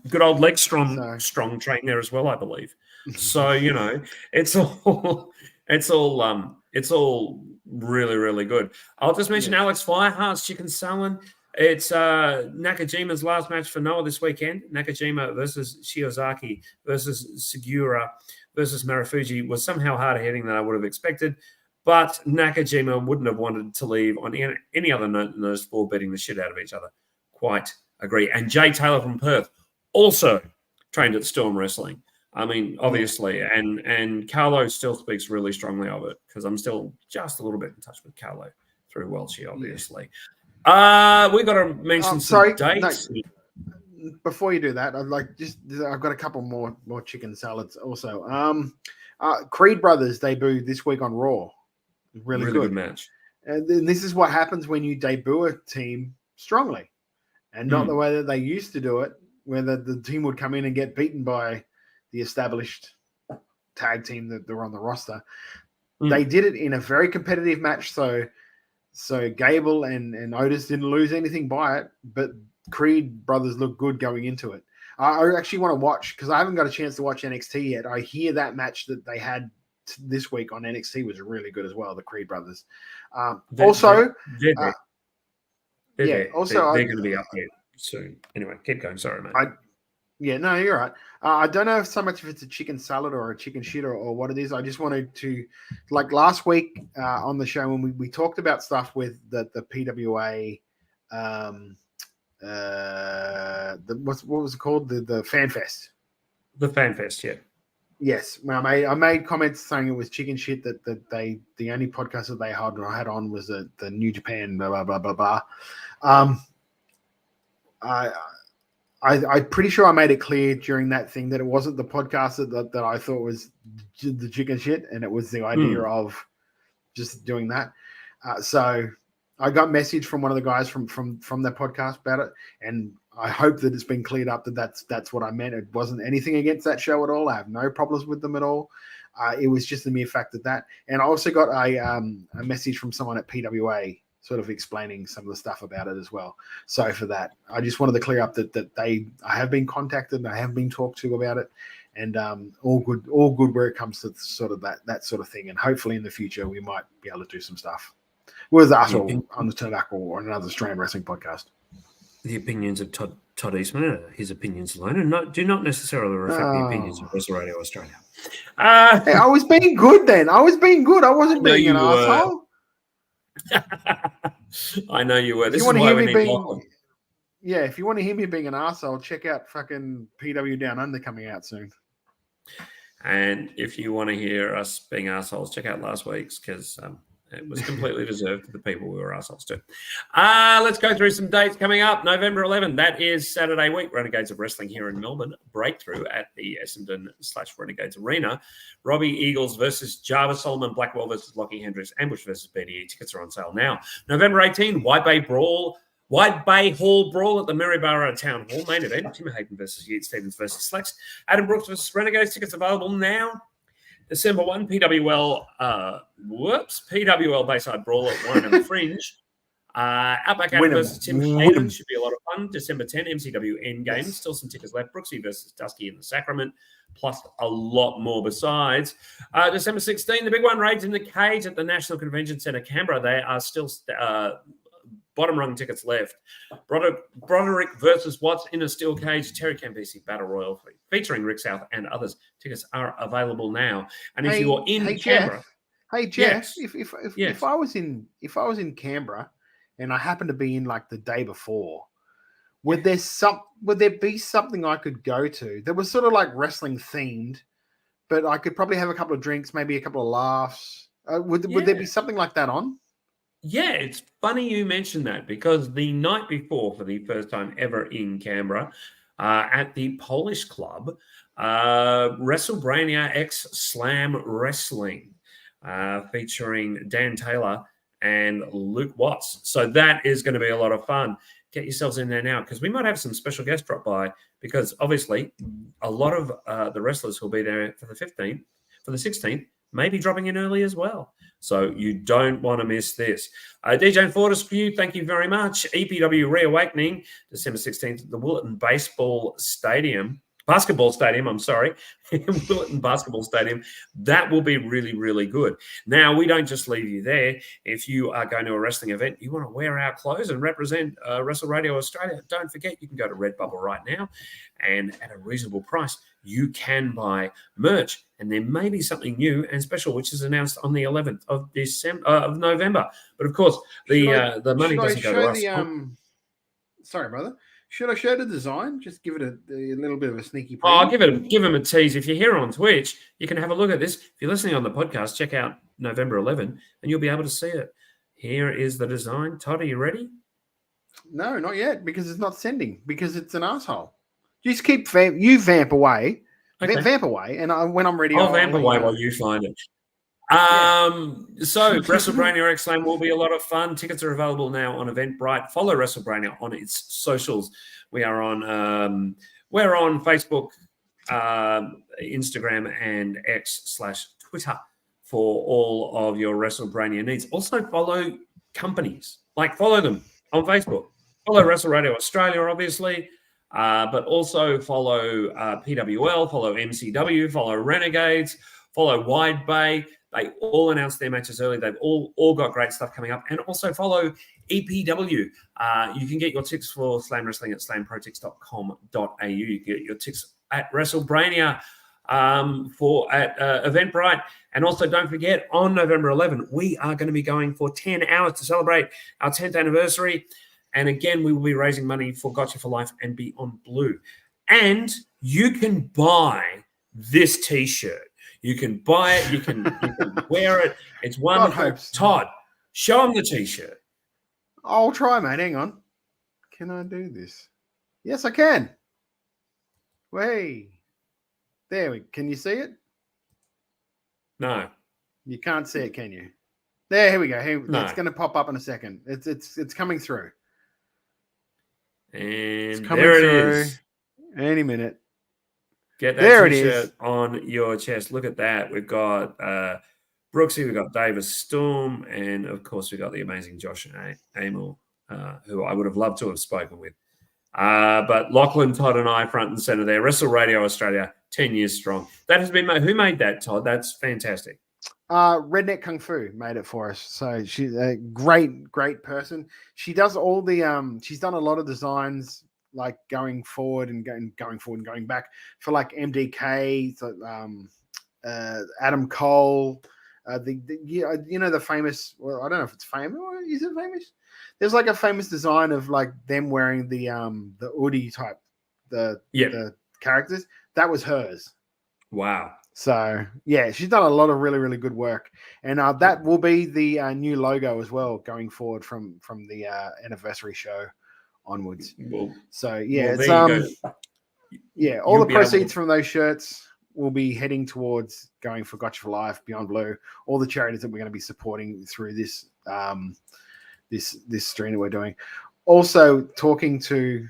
Good old Leg Strong trained there as well, I believe. So it's all really, really good. I'll just mention Alex Fireheart's chicken salad. It's Nakajima's last match for Noah this weekend. Nakajima versus Shiozaki versus Segura versus Marufuji was somehow harder hitting than I would have expected. But Nakajima wouldn't have wanted to leave on any other note than those four beating the shit out of each other. Quite agree. And Jay Taylor from Perth also trained at Storm Wrestling. I mean, obviously, and Carlo still speaks really strongly of it because I'm still just a little bit in touch with Carlo through Welshie, obviously. We've got to mention some dates. No. Before you do that, I've got a couple more chicken salads also. Creed Brothers debut this week on Raw. Really good match. And then this is what happens when you debut a team strongly, and not the way that they used to do it, where the team would come in and get beaten by the established tag team that were on the roster. They did it in a very competitive match, so Gable and Otis didn't lose anything by it, but Creed Brothers look good going into it. I actually want to watch, because I haven't got a chance to watch NXT yet. I hear that match that they had this week on NXT was really good as well, the Creed Brothers. They're going to be up there soon. Anyway, keep going. Sorry, mate. No, you're right. I don't know so much if it's a chicken salad or a chicken shit or what it is. I just wanted to, like last week on the show when we talked about stuff with the PWA, what was it called? The Fan Fest. The Fan Fest, yeah. Yes, I made comments saying it was chicken shit that the only podcast that they had on was the New Japan blah blah blah blah blah. I'm pretty sure I made it clear during that thing that it wasn't the podcast that I thought was the chicken shit, and it was the idea of just doing that. So I got message from one of the guys from that podcast about it, and I hope that it's been cleared up that that's what I meant. It wasn't anything against that show at all. I have no problems with them at all. It was just the mere fact that. And I also got a message from someone at PWA sort of explaining some of the stuff about it as well. So for that, I just wanted to clear up that I have been contacted and I have been talked to about it, and all good where it comes to sort of that sort of thing. And hopefully in the future we might be able to do some stuff with us or on the Turnbuckle or another Australian wrestling podcast. The opinions of Todd Eastman are his opinions alone, and do not necessarily reflect the opinions of Wrestle Radio Australia. Hey, I was being good then. I was being good. I wasn't being an asshole. I know you were. This is why we need Lachlan. Yeah, if you want to hear me being an asshole, check out fucking PW Down Under coming out soon. And if you want to hear us being assholes, check out last week's, because it was completely deserved to the people we were assholes to. Let's go through some dates coming up. November 11, that is Saturday week. Renegades of Wrestling here in Melbourne. Breakthrough at the Essendon/Renegades Arena. Robbie Eagles versus Jarvis Solomon. Blackwell versus Lockie Hendricks. Ambush versus BDE. Tickets are on sale now. November 18, White Bay Hall Brawl at the Maryborough Town Hall. Main event, Tim Hayden versus Yeats Stevens versus Slex. Adam Brooks versus Renegades. Tickets available now. December 1, PWL Bayside Brawl at Warren and Fringe. Outback Adam versus Tim Hayden should be a lot of fun. December 10, MCW Endgame. Still some tickets left. Brooksy versus Dusky in the Sacrament, plus a lot more besides. December 16, the big one, Raids in the Cage at the National Convention Centre, Canberra. They are still bottom rung tickets left. Broderick versus Watts in a steel cage. Terry Campisi Battle Royal featuring Rick South and others. Tickets are available now. And if you're in Canberra, Jeff, if I was in Canberra and I happened to be in like the day before, would there be something I could go to that was sort of like wrestling themed, but I could probably have a couple of drinks, maybe a couple of laughs. Would there be something like that on? Yeah, it's funny you mentioned that, because the night before, for the first time ever in Canberra, at the Polish Club, WrestleBrania X Slam Wrestling, featuring Dan Taylor and Luke Watts. So that is going to be a lot of fun. Get yourselves in there now, because we might have some special guests drop by, because obviously a lot of the wrestlers who will be there for the 16th, may be dropping in early as well. So you don't want to miss this. DJ Fortescue, thank you very much. EPW Reawakening, December 16th at the Willetton Basketball Stadium. Willetton Basketball Stadium. That will be really, really good. Now, we don't just leave you there. If you are going to a wrestling event, you want to wear our clothes and represent Wrestle Radio Australia, don't forget you can go to Redbubble right now, and at a reasonable price, you can buy merch. And there may be something new and special, which is announced on the 11th of November. But of course, the money doesn't go to us. Sorry, brother. Should I show the design? Just give it a little bit of a sneaky preview. I'll give him a tease. If you're here on Twitch, you can have a look at this. If you're listening on the podcast, check out November 11, and you'll be able to see it. Here is the design. Todd, are you ready? No, not yet, because it's not sending, because it's an asshole. Just keep vamp away. Okay. Vamp away, and when I'm ready, I'll I'll vamp let you away know. while you find it. Yeah. So WrestleBrania X-Lane will be a lot of fun. Tickets are available now on Eventbrite. Follow WrestleBrania on its socials. We're on Facebook, Instagram, and X/Twitter for all of your WrestleBrania needs. Also follow companies, follow them on Facebook. Follow Wrestle Radio Australia, obviously, but also follow PWL, follow MCW, follow Renegades, follow Wide Bay. They all announced their matches early. They've all got great stuff coming up. And also follow EPW. You can get your tickets for Slam Wrestling at slamprotix.com.au. You can get your tickets at WrestleBrania at Eventbrite. And also don't forget, on November 11, we are going to be going for 10 hours to celebrate our 10th anniversary. And again, we will be raising money for Gotcha for Life and Beyond Blue. And you can buy this T-shirt. You can buy it. You can wear it. It's wonderful. Todd, show them the T-shirt. I'll try, mate. Hang on. Can I do this? Yes, I can. Way. There. Can you see it? No. You can't see it, can you? There. Here we go. No. It's going to pop up in a second. It's coming through. And there it is. Any minute. Get that T-shirt on your chest. Look at that. We've got Brooksy, we've got Davis Storm, and of course we've got the amazing Josh Amel, who I would have loved to have spoken with. But Lachlan, Todd, and I front and center there. Wrestle Radio Australia, 10 years strong. That has been who made that, Todd? That's fantastic. Redneck Kung Fu made it for us. So she's a great person. She does all the she's done a lot of designs like going forward and going back for like MDK, so, Adam Cole, the famous. Well, I don't know if it's famous. Is it famous? There's like a famous design of like them wearing the Udi type, the characters. That was hers. Wow. So yeah, she's done a lot of really, really good work, and that will be the new logo as well going forward from the anniversary show onwards. So yeah, it's all the proceeds from those shirts will be heading towards going for Gotcha for Life, Beyond Blue, all the charities that we're going to be supporting through this this stream that we're doing. Also talking to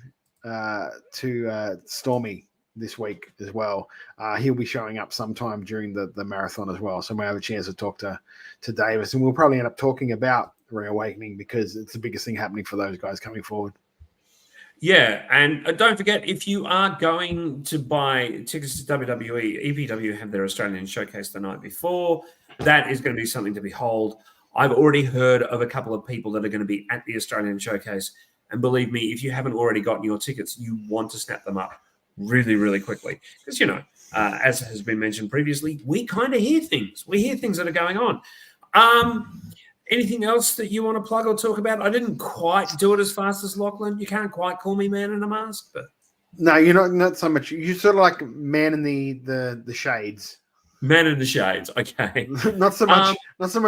Stormy this week as well. He'll be showing up sometime during the marathon as well, so we'll have a chance to talk to Davis, and we'll probably end up talking about Reawakening because it's the biggest thing happening for those guys coming forward. Yeah, and don't forget, if you are going to buy tickets to WWE, EPW have their Australian showcase the night before. That is going to be something to behold. I've already heard of a couple of people that are going to be at the Australian showcase, and believe me, if you haven't already gotten your tickets, you want to snap them up really, really quickly. Because, as has been mentioned previously, we kind of hear things. We hear things that are going on. Anything else that you want to plug or talk about? I didn't quite do it as fast as Lachlan. You can't quite call me man in a mask, but no, you're not so much. You're sort of like man in the shades. Man in the shades. Okay. not so much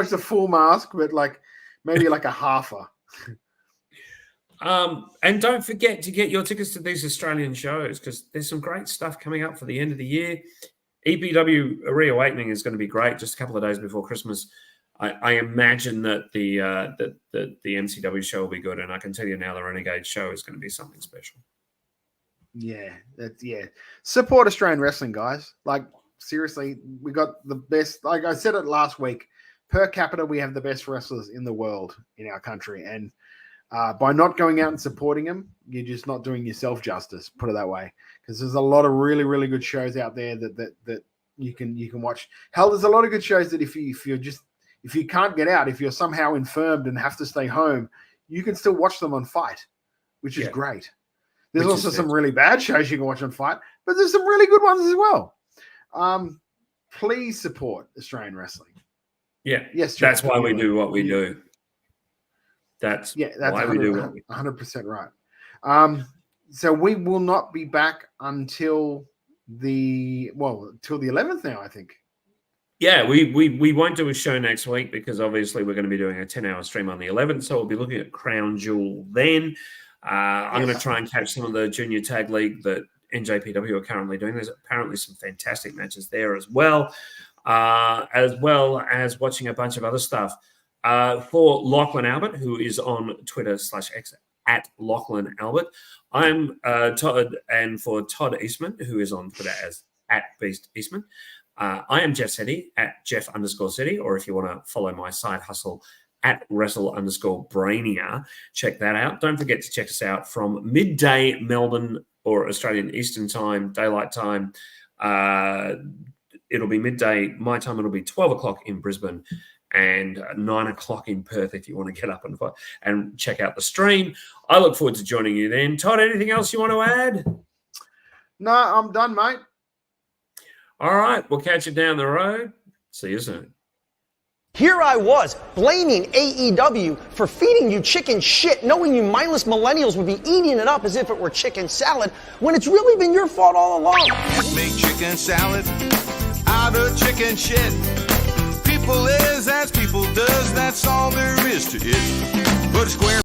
the full mask, but like maybe like a halfer. And don't forget to get your tickets to these Australian shows because there's some great stuff coming up for the end of the year. EPW Reawakening is going to be great just a couple of days before Christmas. I imagine that the MCW show will be good, and I can tell you now the Renegade show is going to be something special. Yeah. Support Australian wrestling, guys. Like, seriously, we got the best. Like I said it last week, per capita, we have the best wrestlers in the world in our country. And by not going out and supporting them, you're just not doing yourself justice, put it that way. Because there's a lot of really, really good shows out there that you can watch. Hell, there's a lot of good shows that if you can't get out, if you're somehow infirmed and have to stay home, you can still watch them on Fight, which is great. There's also some really bad shows you can watch on Fight, but there's some really good ones as well. Please support Australian wrestling. Yeah. Yes, that's why we do what we do. That's why we do what we do. 100% right. So we will not be back until the 11th now, I think. Yeah, we won't do a show next week because obviously we're going to be doing a 10-hour stream on the 11th. So we'll be looking at Crown Jewel then. I'm going to try and catch some of the Junior Tag League that NJPW are currently doing. There's apparently some fantastic matches there as well as watching a bunch of other stuff. For Lachlan Albert, who is on Twitter/X at Lachlan Albert, I'm Todd, and for Todd Eastman, who is on Twitter as at Beast Eastman, I am Jeff Setti at Jeff_Setti, or if you want to follow my side hustle at Wrestle_Brainia, check that out. Don't forget to check us out from midday Melbourne or Australian Eastern Time, daylight time. It'll be midday my time. It'll be 12 o'clock in Brisbane and 9 o'clock in Perth if you want to get up and check out the stream. I look forward to joining you then. Todd, anything else you want to add? No, I'm done, mate. All right, we'll catch you down the road. See you soon. Here I was, blaming AEW for feeding you chicken shit, knowing you mindless millennials would be eating it up as if it were chicken salad, when it's really been your fault all along. Make chicken salad out of chicken shit. People is as people does, that's all there is to it. But square